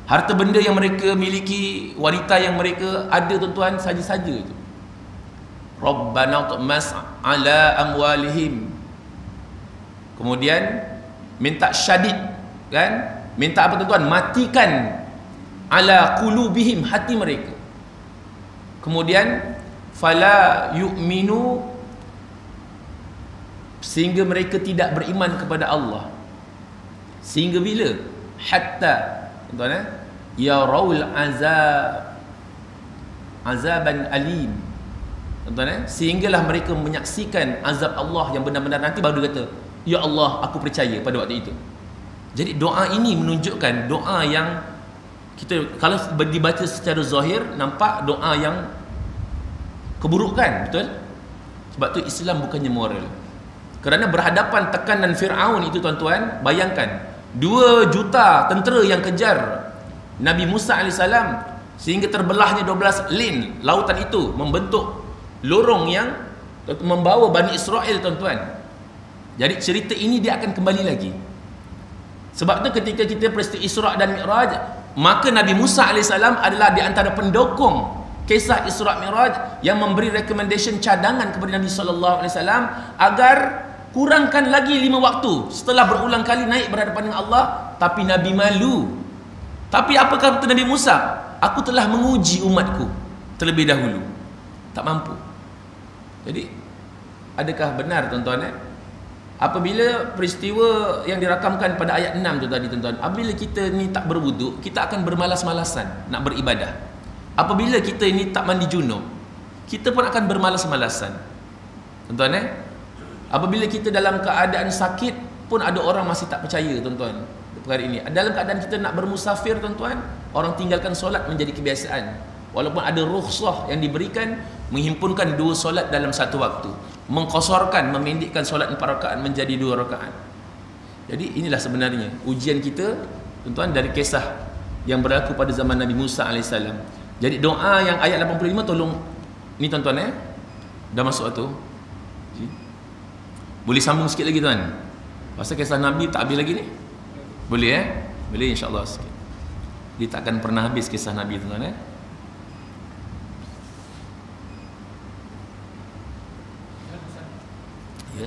Harta benda yang mereka miliki, wanita yang mereka ada, tuan-tuan, saja-saja je. Rabbana tumas ala amwalihim. Kemudian minta syadid, kan? Minta apa tuan-tuan? Matikan ala qulubihim, hati mereka. Kemudian fala yu'minu, sehingga mereka tidak beriman kepada Allah. Sehingga bila? Hatta, tuan-tuan, ya raul azaban alim. Tuan-tuan, sehinggalah mereka menyaksikan azab Allah yang benar-benar nanti, baru dia kata, ya Allah, aku percaya pada waktu itu. Jadi doa ini menunjukkan doa yang kita, kalau dibaca secara zahir, nampak doa yang keburukan, betul? Sebab tu Islam bukannya moral. Kerana berhadapan tekanan Fir'aun itu, tuan-tuan, bayangkan 2 juta tentera yang kejar Nabi Musa AS, sehingga terbelahnya 12 lane lautan itu, membentuk lorong yang membawa Bani Israel, tuan-tuan. Jadi cerita ini dia akan kembali lagi. Sebab tu ketika kita peristiwa Isra' dan Mi'raj, maka Nabi Musa AS adalah di antara pendukung kisah Isra' Mi'raj yang memberi recommendation, cadangan kepada Nabi SAW agar kurangkan lagi 5 waktu setelah berulang kali naik berhadapan dengan Allah. Tapi Nabi malu. Tapi apa kata Nabi Musa? Aku telah menguji umatku terlebih dahulu, tak mampu. Jadi adakah benar, tuan-tuan, apabila peristiwa yang dirakamkan pada ayat 6 tu tadi, tuan-tuan, apabila kita ni tak berwuduk, kita akan bermalas-malasan nak beribadah. Apabila kita ini tak mandi junub, kita pun akan bermalas-malasan, tuan-tuan. Apabila kita dalam keadaan sakit pun ada orang masih tak percaya, tuan-tuan, perkara ini. Dalam keadaan kita nak bermusafir, tuan-tuan, orang tinggalkan solat menjadi kebiasaan. Walaupun ada rukhsah yang diberikan, menghimpunkan 2 solat dalam satu waktu, mengkosorkan, memendekkan solat 4 rakaat menjadi 2 rakaat. Jadi inilah sebenarnya ujian kita, tuan-tuan, dari kisah yang berlaku pada zaman Nabi Musa AS. Jadi doa yang ayat 85, tolong ni, tuan-tuan, dah masuk tu. Boleh sambung sikit lagi, tuan? Pasal kisah Nabi tak habis lagi ni? Boleh, Boleh, insya-Allah sikit. Dia takkan pernah habis kisah Nabi, tuan-tuan, Ya.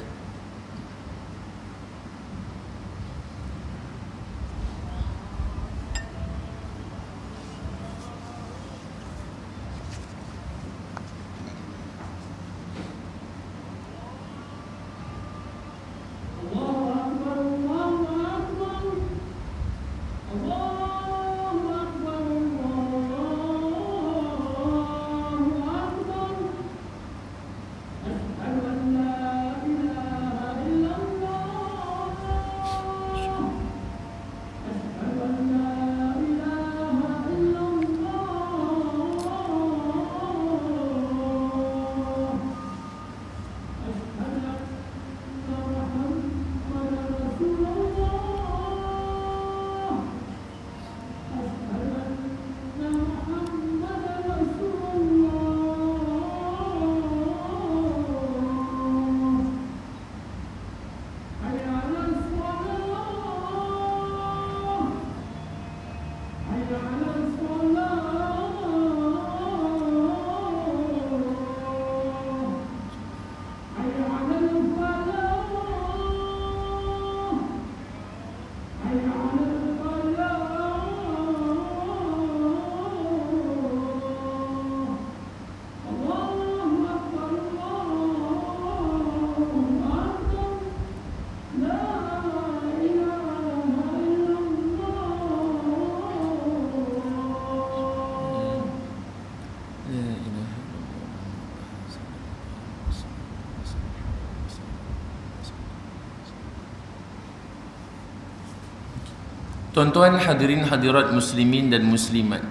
Tuan-tuan hadirin hadirat muslimin dan muslimat.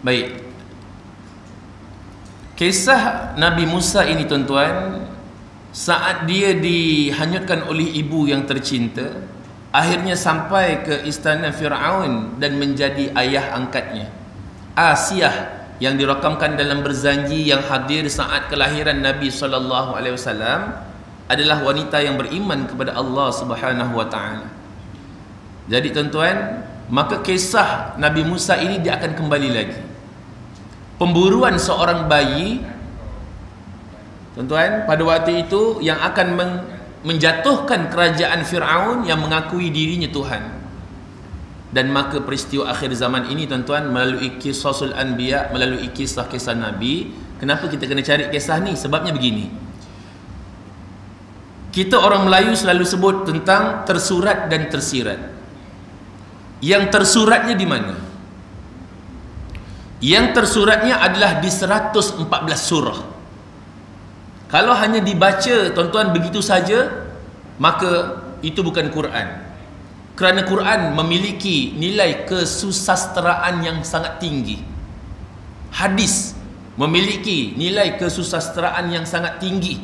Baik. Kisah Nabi Musa ini tuan-tuan, saat dia dihanyutkan oleh ibu yang tercinta, akhirnya sampai ke istana Fir'aun dan menjadi ayah angkatnya. Asiyah yang dirakamkan dalam berzanji yang hadir saat kelahiran Nabi SAW adalah wanita yang beriman kepada Allah Subhanahu wa taala. Jadi tuan-tuan, maka kisah Nabi Musa ini dia akan kembali lagi. Pemburuan seorang bayi, tuan-tuan, pada waktu itu yang akan menjatuhkan kerajaan Fir'aun yang mengakui dirinya Tuhan. Dan maka peristiwa akhir zaman ini tuan-tuan, melalui Qisasul Anbiya, melalui kisah-kisah Nabi. Kenapa kita kena cari kisah ni? Sebabnya begini, kita orang Melayu selalu sebut tentang tersurat dan tersirat. Yang tersuratnya di mana? Yang tersuratnya adalah di 114 surah. Kalau hanya dibaca tuan-tuan begitu saja, maka itu bukan Quran. Kerana Quran memiliki nilai kesusasteraan yang sangat tinggi. Hadis memiliki nilai kesusasteraan yang sangat tinggi,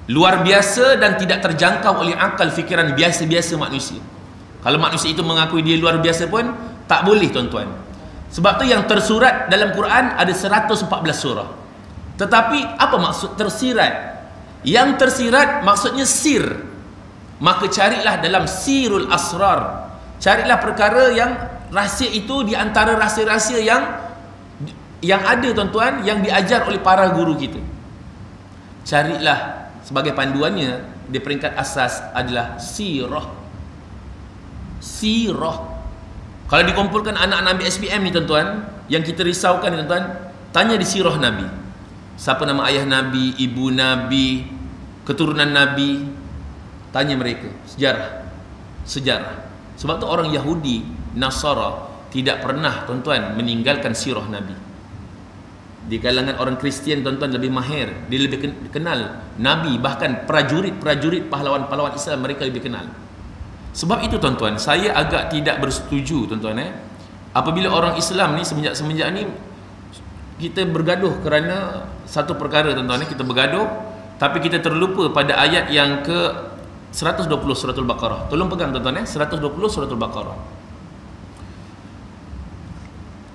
luar biasa dan tidak terjangkau oleh akal fikiran biasa-biasa manusia. Kalau manusia itu mengakui dia luar biasa pun tak boleh tuan-tuan. Sebab tu yang tersurat dalam Quran ada 114 surah. Tetapi apa maksud tersirat? Yang tersirat maksudnya sir. Maka carilah dalam Sirul Asrar. Carilah perkara yang rahsia itu di antara rahsia-rahsia yang ada tuan-tuan, yang diajar oleh para guru kita. Carilah, sebagai panduannya di peringkat asas adalah sirah. Sirah. Kalau dikumpulkan anak-anak ambil SPM ni tuan-tuan, yang kita risaukan ni tuan-tuan, tanya di sirah Nabi. Siapa nama ayah Nabi, ibu Nabi, keturunan Nabi, tanya mereka sejarah. Sebab tu orang Yahudi, Nasara tidak pernah tuan-tuan meninggalkan sirah Nabi. Di kalangan orang Kristian tuan-tuan lebih mahir, dia lebih kenal Nabi, bahkan prajurit pahlawan-pahlawan Islam mereka lebih kenal. Sebab itu tuan-tuan, saya agak tidak bersetuju tuan-tuan apabila orang Islam ni semenjak ni kita bergaduh kerana satu perkara tuan-tuan kita bergaduh, tapi kita terlupa pada ayat yang ke 120 suratul Baqarah. Tolong pegang tuan-tuan 120 suratul Baqarah.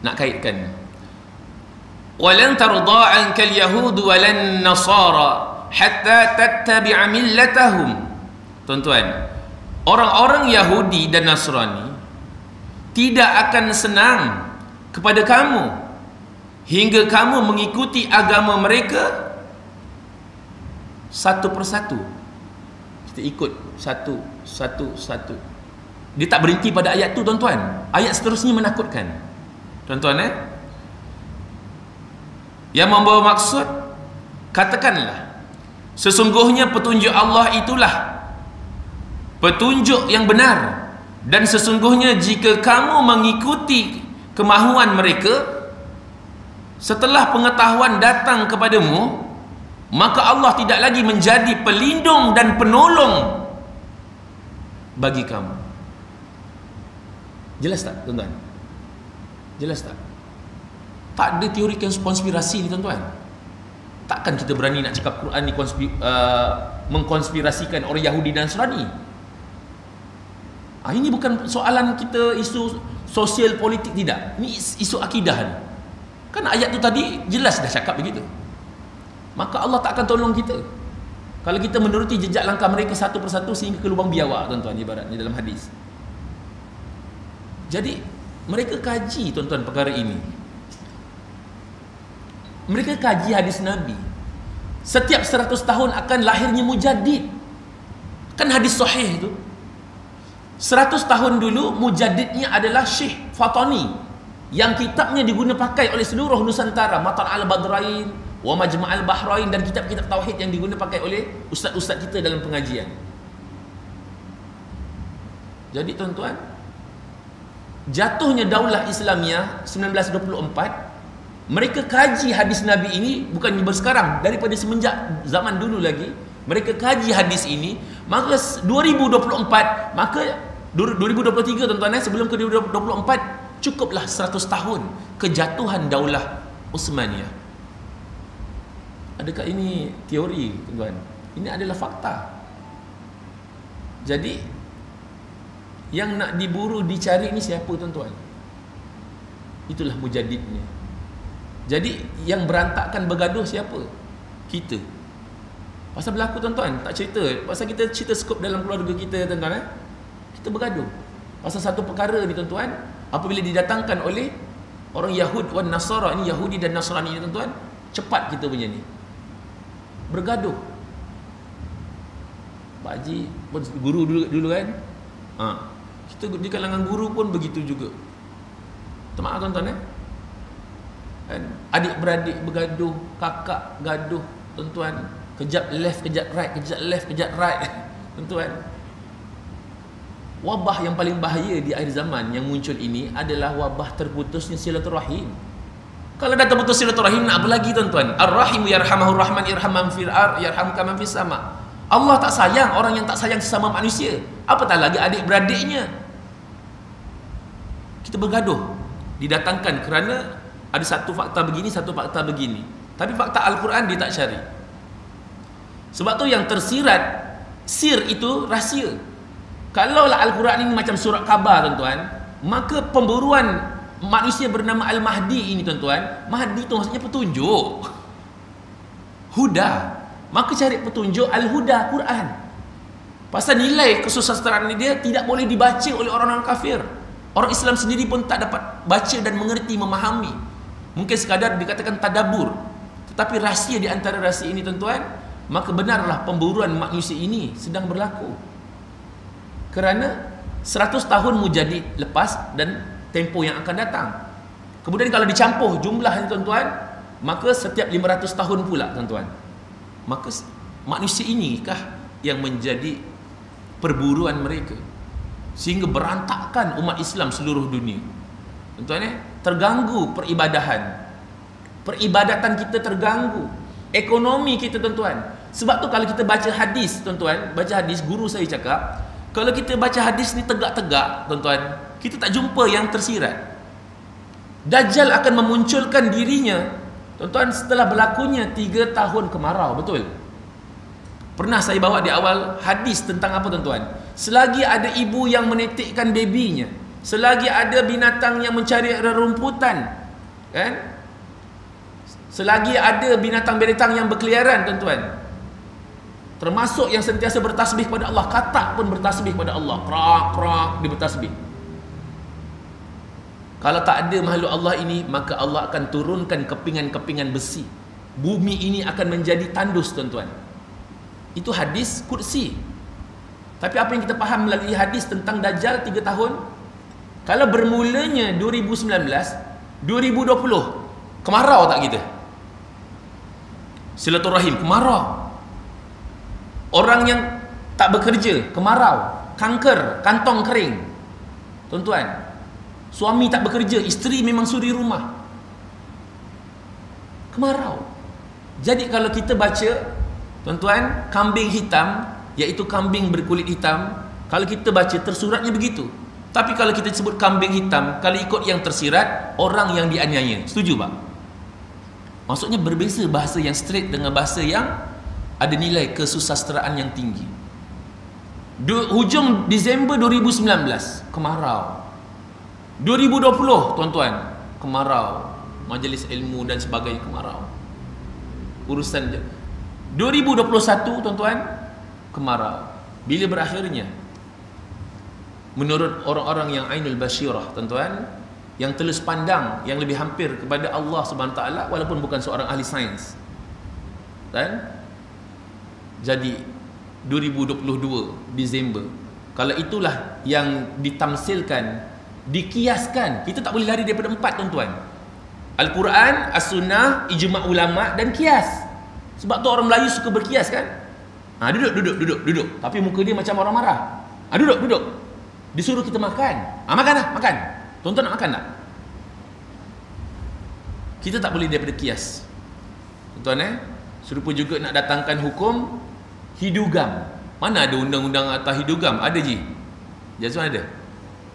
Nak kaitkan. Walan tarda ankal yahud walan nasara hatta tattabi'a millatahum. Tuan-tuan, orang-orang Yahudi dan Nasrani tidak akan senang kepada kamu hingga kamu mengikuti agama mereka satu persatu. Kita ikut satu. Dia tak berhenti pada ayat tu tuan-tuan. Ayat seterusnya menakutkan. Tuan-tuan yang membawa maksud, katakanlah sesungguhnya petunjuk Allah itulah petunjuk yang benar, dan sesungguhnya jika kamu mengikuti kemahuan mereka setelah pengetahuan datang kepadamu, maka Allah tidak lagi menjadi pelindung dan penolong bagi kamu. Jelas tak tuan-tuan? Jelas tak? Tak ada teori konspirasi ni tuan-tuan. Takkan kita berani nak cakap Quran ni mengkonspirasikan orang Yahudi dan Nasrani. Ini bukan soalan kita isu sosial politik, tidak. Ini isu akidah ni. Kan ayat tu tadi jelas dah cakap begitu. Maka Allah tak akan tolong kita kalau kita menuruti jejak langkah mereka satu persatu sehingga ke lubang biawak tuan-tuan, ibaratnya dalam hadis. Jadi mereka kaji tuan-tuan perkara ini. Mereka kaji hadis Nabi. Setiap 100 tahun akan lahirnya mujaddid. Kan hadis sahih tu. 100 tahun dulu mujaddidnya adalah Syekh Fatani, yang kitabnya diguna pakai oleh seluruh Nusantara, Matar al-Badrain wa Majma' al-Bahrain, dan kitab-kitab tauhid yang diguna pakai oleh ustaz-ustaz kita dalam pengajian. Jadi tuan-tuan, jatuhnya Daulah Islamiyah 1924, mereka kaji hadis Nabi ini bukan baru sekarang, daripada semenjak zaman dulu lagi mereka kaji hadis ini. Maka 2024, maka 2023 tuan-tuan, sebelum ke 2024 cukuplah 100 tahun kejatuhan Daulah Uthmaniyah. Adakah ini teori, tuan-tuan? Ini adalah fakta. Jadi yang nak diburu, dicari ni siapa, tuan-tuan? Itulah mujaddidnya. Jadi yang berantakkan bergaduh siapa? Kita. Pasal berlaku, tuan-tuan, tak cerita. Pasal kita cerita skop dalam keluarga kita, tuan-tuan, kita bergaduh pasal satu perkara ni, tuan-tuan. Apabila didatangkan oleh orang Yahud wan Nasara, ini Yahudi dan Nasrani ni, tuan-tuan, cepat kita punya ni bergaduh. Pak Haji pun guru dulu kan, kita di kalangan guru pun begitu juga. Maaf, tuan-tuan, adik-beradik bergaduh, kakak gaduh, tuan-tuan, kejap left kejap right, kejap left kejap right, tuan-tuan. Wabah yang paling bahaya di akhir zaman yang muncul ini adalah wabah terputusnya silaturahim. Kalau dah terputus silaturahim, nak apa lagi, tuan-tuan? Ar-Rahimu yarhamahur rahman irhamman fil ar yarhamka man fis sama. Allah tak sayang orang yang tak sayang sesama manusia, apatah lagi adik-beradiknya. Kita bergaduh didatangkan kerana ada satu fakta begini, satu fakta begini, tapi fakta Al-Quran dia tak cari. Sebab tu yang tersirat sir itu rahsia. Kalaulah Al-Quran ini macam surat khabar, tuan-tuan, maka pemburuan manusia bernama Al-Mahdi ini, tuan-tuan, Mahdi itu maksudnya petunjuk, Huda. Maka cari petunjuk Al-Huda, Quran. Pasal nilai kesusastraan ini dia tidak boleh dibaca oleh orang-orang kafir. Orang Islam sendiri pun tak dapat baca dan mengerti, memahami. Mungkin sekadar dikatakan tadabbur. Tetapi rahsia di antara rahsia ini, tuan-tuan, maka benarlah pemburuan manusia ini sedang berlaku. Kerana 100 tahun mujaddid lepas dan tempoh yang akan datang. Kemudian kalau dicampur jumlahnya, tuan-tuan, maka setiap 500 tahun pula, tuan-tuan. Maka manusia inikah yang menjadi perburuan mereka, sehingga berantakan umat Islam seluruh dunia, tuan-tuan. Terganggu peribadatan kita terganggu, ekonomi kita, tuan-tuan. Sebab tu kalau kita baca hadis, tuan-tuan, baca hadis, guru saya cakap, kalau kita baca hadis ni tegak-tegak, tuan-tuan, kita tak jumpa yang tersirat. Dajjal akan memunculkan dirinya, tuan-tuan, setelah berlakunya 3 tahun kemarau. Betul? Pernah saya bawa di awal hadis tentang apa, tuan-tuan? Selagi ada ibu yang menetikkan babynya, selagi ada binatang yang mencari rerumputan, kan? Selagi ada binatang-binatang yang berkeliaran, tuan-tuan, termasuk yang sentiasa bertasbih pada Allah, katak pun bertasbih pada Allah, krak dia bertasbih. Kalau tak ada makhluk Allah ini, maka Allah akan turunkan kepingan-kepingan besi. Bumi ini akan menjadi tandus, tuan-tuan. Itu hadis kursi. Tapi apa yang kita faham melalui hadis tentang Dajjal 3 tahun? Kalau bermulanya 2019, 2020 kemarau tak kita? Silaturahim kemarau. Orang yang tak bekerja, kemarau. Kanker, kantong kering, tuan-tuan. Suami tak bekerja, isteri memang suri rumah, kemarau. Jadi kalau kita baca, tuan-tuan, kambing hitam, iaitu kambing berkulit hitam, kalau kita baca tersuratnya begitu. Tapi kalau kita sebut kambing hitam, kalau ikut yang tersirat, orang yang dianiaya. Setuju tak? Maksudnya berbeza bahasa yang straight dengan bahasa yang ada nilai kesusastraan yang tinggi. Hujung Disember 2019 kemarau. 2020, tuan-tuan, kemarau. Majlis ilmu dan sebagainya kemarau. Urusan 2021, tuan-tuan, kemarau. Bila berakhirnya? Menurut orang-orang yang ainul basyirah, tuan-tuan, yang telus pandang, yang lebih hampir kepada Allah Subhanahu Taala, walaupun bukan seorang ahli sains. Dan jadi 2022 Disember, kalau itulah yang ditamsilkan, dikiaskan, kita tak boleh lari daripada 4, tuan-tuan. Al-Quran, As-Sunnah, ijma' ulama' dan kias. Sebab tu orang Melayu suka berkias, kan? Duduk. Tapi muka dia macam orang marah. Duduk. Disuruh kita makan. Makan. Tuan-tuan nak makan tak? Kita tak boleh daripada kias, tuan-tuan. Serupa juga nak datangkan hukum hidugam. Mana ada undang-undang atas hidugam? Ada je? Jazwan ada?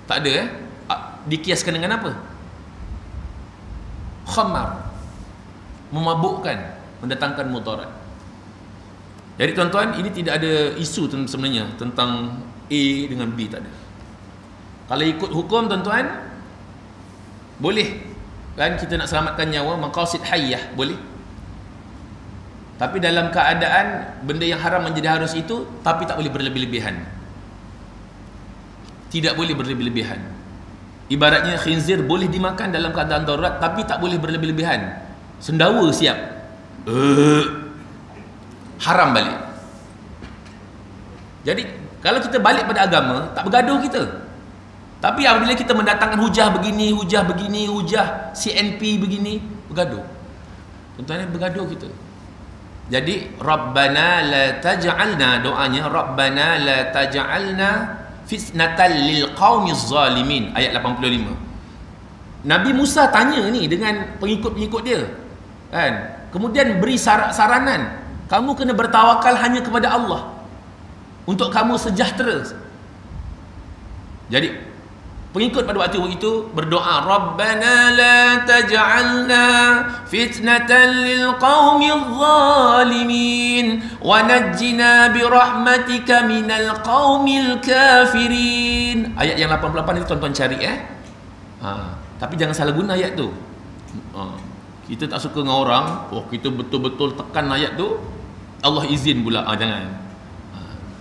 Tak ada Dikiaskan dengan apa? Khamar, memabukkan, mendatangkan mudarat. Jadi tuan-tuan, ini tidak ada isu sebenarnya tentang A dengan B, tak ada. Kalau ikut hukum tuan-tuan, boleh kan kita nak selamatkan nyawa, maqasid hayyah, boleh. Tapi dalam keadaan benda yang haram menjadi harus itu, tapi tak boleh berlebih-lebihan. Tidak boleh berlebih-lebihan. Ibaratnya khinzir boleh dimakan dalam keadaan darurat, tapi tak boleh berlebih-lebihan. Sendawa siap, haram balik. Jadi kalau kita balik pada agama, tak bergaduh kita. Tapi apabila kita mendatangkan hujah begini, hujah CNP begini, bergaduh. Tuan-tuan, bergaduh kita. Jadi Rabbana la taj'alna, doanya Rabbana la taj'alna fitnatan lil qaumiz zalimin, ayat 85. Nabi Musa tanya ni dengan pengikut-pengikut dia, kan? Kemudian beri saranan, kamu kena bertawakal hanya kepada Allah untuk kamu sejahtera. Jadi pengikut pada waktu itu berdoa, Rabbana la taj'alna fitnatan lil qaumil zalimin wa najjina bi rahmatika minal qaumil kafirin. Ayat yang 88 itu tuan-tuan cari tapi jangan salah guna ayat tu. Kita tak suka dengan orang, kita betul-betul tekan ayat tu, Allah izin pula, jangan.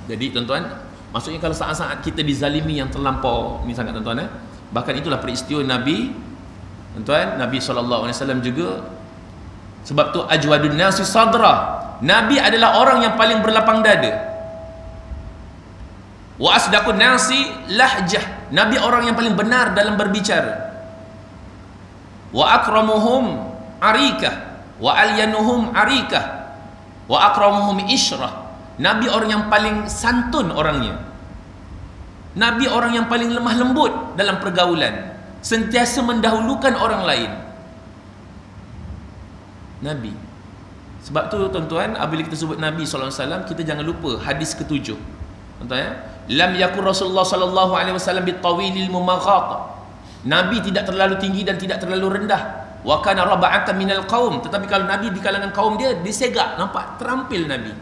Jadi tuan-tuan, maksudnya kalau saat-saat kita dizalimi yang terlampau ni sangat tuan-tuan, bahkan itulah peristiwa Nabi, tuan-tuan, Nabi SAW juga, sebab tu ajwadun nasi sadra, Nabi adalah orang yang paling berlapang dada. Wa asdaqun nasi lahjah, Nabi orang yang paling benar dalam berbicara. Wa akramuhum arikah wa alyanuhum arikah wa akramuhum isyrah, Nabi orang yang paling santun orangnya. Nabi orang yang paling lemah lembut dalam pergaulan, sentiasa mendahulukan orang lain. Nabi. Sebab tu tuan-tuan, apabila kita sebut Nabi SAW, kita jangan lupa hadis ke-7. Tuan-tuan, lam yakun Rasulullah SAW bitawilil mumaghata. Nabi tidak terlalu tinggi dan tidak terlalu rendah. Wa kana raba'atan minal qaum. Tetapi kalau Nabi di kalangan kaum dia, disegak, nampak terampil Nabi.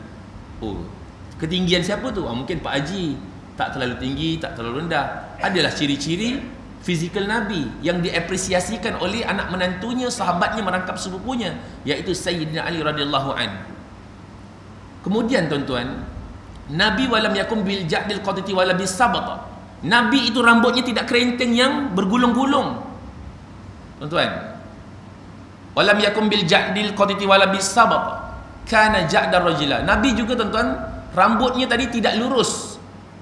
Ketinggian siapa tu? Mungkin Pak Haji, tak terlalu tinggi, tak terlalu rendah. Adalah ciri-ciri fizikal Nabi yang diapresiasikan oleh anak menantunya, sahabatnya, merangkap sepupunya, iaitu Sayyidina Ali radhiyallahu an. Kemudian tuan-tuan, Nabi walam yakum bil ja'dil qatiti wala bis sabata. Nabi itu rambutnya tidak kerenteng yang bergulung-gulung. Tuan-tuan, walam yakum bil ja'dil qatiti wala bis sabata. Kana ja'dar rajula. Nabi juga tuan-tuan, rambutnya tadi tidak lurus,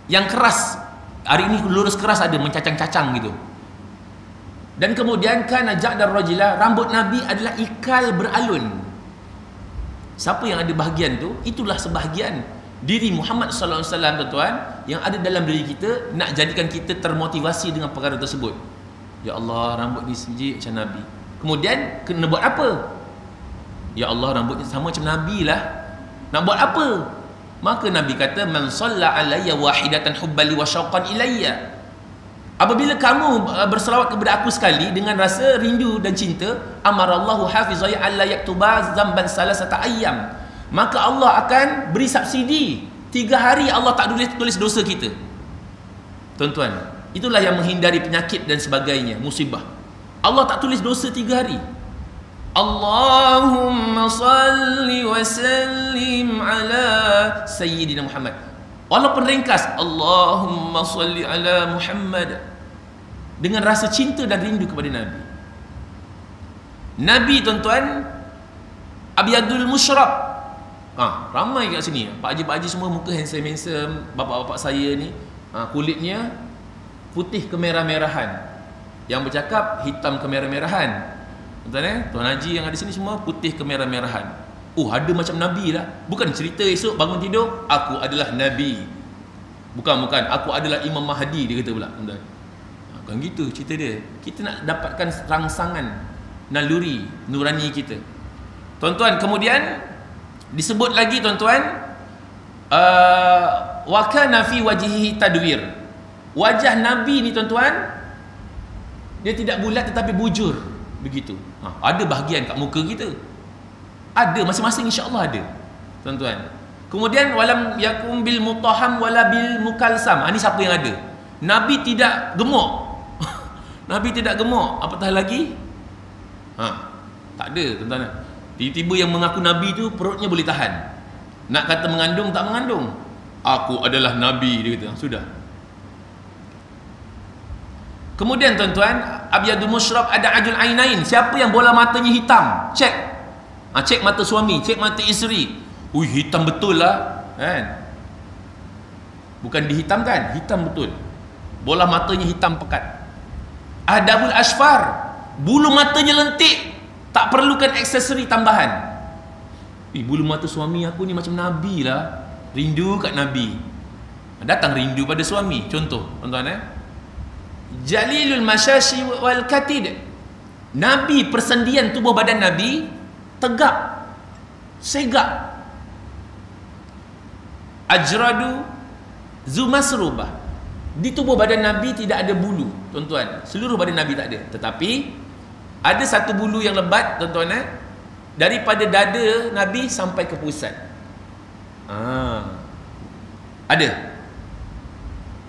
yang keras. Hari ini lurus keras ada, mencacang-cacang gitu. Dan kemudian kana ja'dar rajula, rambut Nabi adalah ikal beralun. Siapa yang ada bahagian tu, itulah sebahagian diri Muhammad sallallahu alaihi wasallam tuan-tuan, yang ada dalam diri kita, nak jadikan kita termotivasi dengan perkara tersebut. Ya Allah, rambut ni sejik macam Nabi. Kemudian kena buat apa? Ya Allah, rambutnya sama macam Nabi lah. Nak buat apa? Maka Nabi kata, man shalla alayya wahidatan hubbali wa syauqan ilayya. Apabila kamu berselawat kepada aku sekali dengan rasa rindu dan cinta, amarallahu hafizaya alla yaktuba zamban salasata ayyam. Maka Allah akan beri subsidi 3 hari Allah tak tulis dosa kita. Tuan-tuan, itulah yang menghindari penyakit dan sebagainya, musibah. Allah tak tulis dosa 3 hari. Allahumma salli wa sallim ala Sayyidina Muhammad. Walaupun ringkas, Allahumma salli ala Muhammad, dengan rasa cinta dan rindu kepada Nabi. Nabi tuan-tuan, abyadul musyrab. Ramai kat sini Pak Haji semua muka handsome, bapak-bapak saya ni kulitnya putih kemerah-merahan, yang bercakap hitam kemerah-merahan. Tuan-tuan, Tuan Haji yang ada sini semua putih kemerah-merahan. Ada macam Nabi lah. Bukan cerita esok bangun tidur, aku adalah Nabi. Bukan, aku adalah Imam Mahdi, dia kata pula. Tuan-tuan, bukan gitu cerita dia. Kita nak dapatkan rangsangan naluri nurani kita. Tuan-tuan, kemudian disebut lagi tuan-tuan, wa kana fi wajhihi tadwir. Wajah Nabi ni tuan-tuan, dia tidak bulat tetapi bujur begitu. Ada bahagian kat muka kita, ada masing-masing, insya-Allah ada tuan-tuan. Kemudian walam yakum bil mutaham wala bil mukalsam. Ini siapa yang ada? Nabi tidak gemuk. Nabi tidak gemuk, apatah lagi tak ada tuan-tuan. Tiba-tiba yang mengaku Nabi tu perutnya boleh tahan. Nak kata mengandung, tak mengandung. Aku adalah Nabi, dia kata. Sudah. Kemudian tuan-tuan, abyadul musyrab ada ajul ainain. Siapa yang bola matanya hitam? Cek. Cek mata suami, cek mata isteri. Ui, hitam betul lah, kan? Bukan dihitamkan, hitam betul. Bola matanya hitam pekat. Adabul asfar, bulu matanya lentik, tak perlukan aksesori tambahan. Bulu mata suami aku ni macam Nabi lah, rindu kat Nabi. Datang rindu pada suami. Contoh tuan-tuan, jalilul masyashi wal katid. Nabi, persendian tubuh badan Nabi tegap, segak. Ajradu zumasrubah. Di tubuh badan Nabi tidak ada bulu tuan-tuan, seluruh badan Nabi tak ada. Tetapi ada satu bulu yang lebat tuan-tuan, daripada dada Nabi sampai ke pusat. Ada.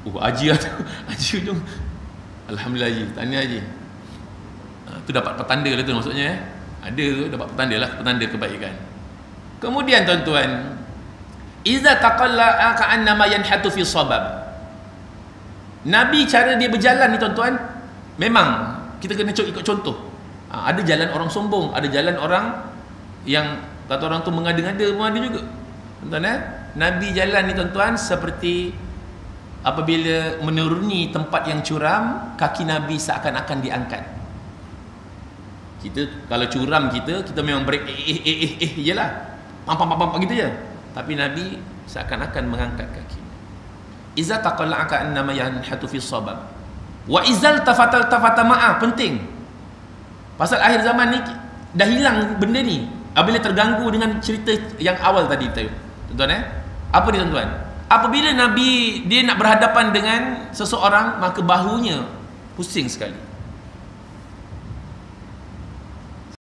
Haji lah tu. Haji ujung. Alhamdulillah Haji, tahniah Haji. Tu dapat petanda lah tu maksudnya. Ada tu dapat petanda lah, petanda kebaikan. Kemudian tuan-tuan, iza taqalla ka'annama yanhatu fi sabab. Nabi cara dia berjalan ni tuan-tuan, memang kita kena ikut contoh. Ada jalan orang sombong, ada jalan orang yang kata orang tu mengada-ngada pun ada juga. Tuan-tuan, Nabi jalan ni tuan-tuan seperti apabila menuruni tempat yang curam, kaki Nabi seakan-akan diangkat. Kita kalau curam kita memang break jelah. Pam gitu je. Tapi Nabi seakan-akan mengangkat kaki. Iza taqalla'aka annama yanhatu fi sabab. Wa izal tafata ma'a, penting. Pasal akhir zaman ni dah hilang benda ni. Apabila terganggu dengan cerita yang awal tadi tu. Tuan-tuan, apa dia tuan-tuan? Apabila Nabi dia nak berhadapan dengan seseorang, maka bahunya pusing sekali.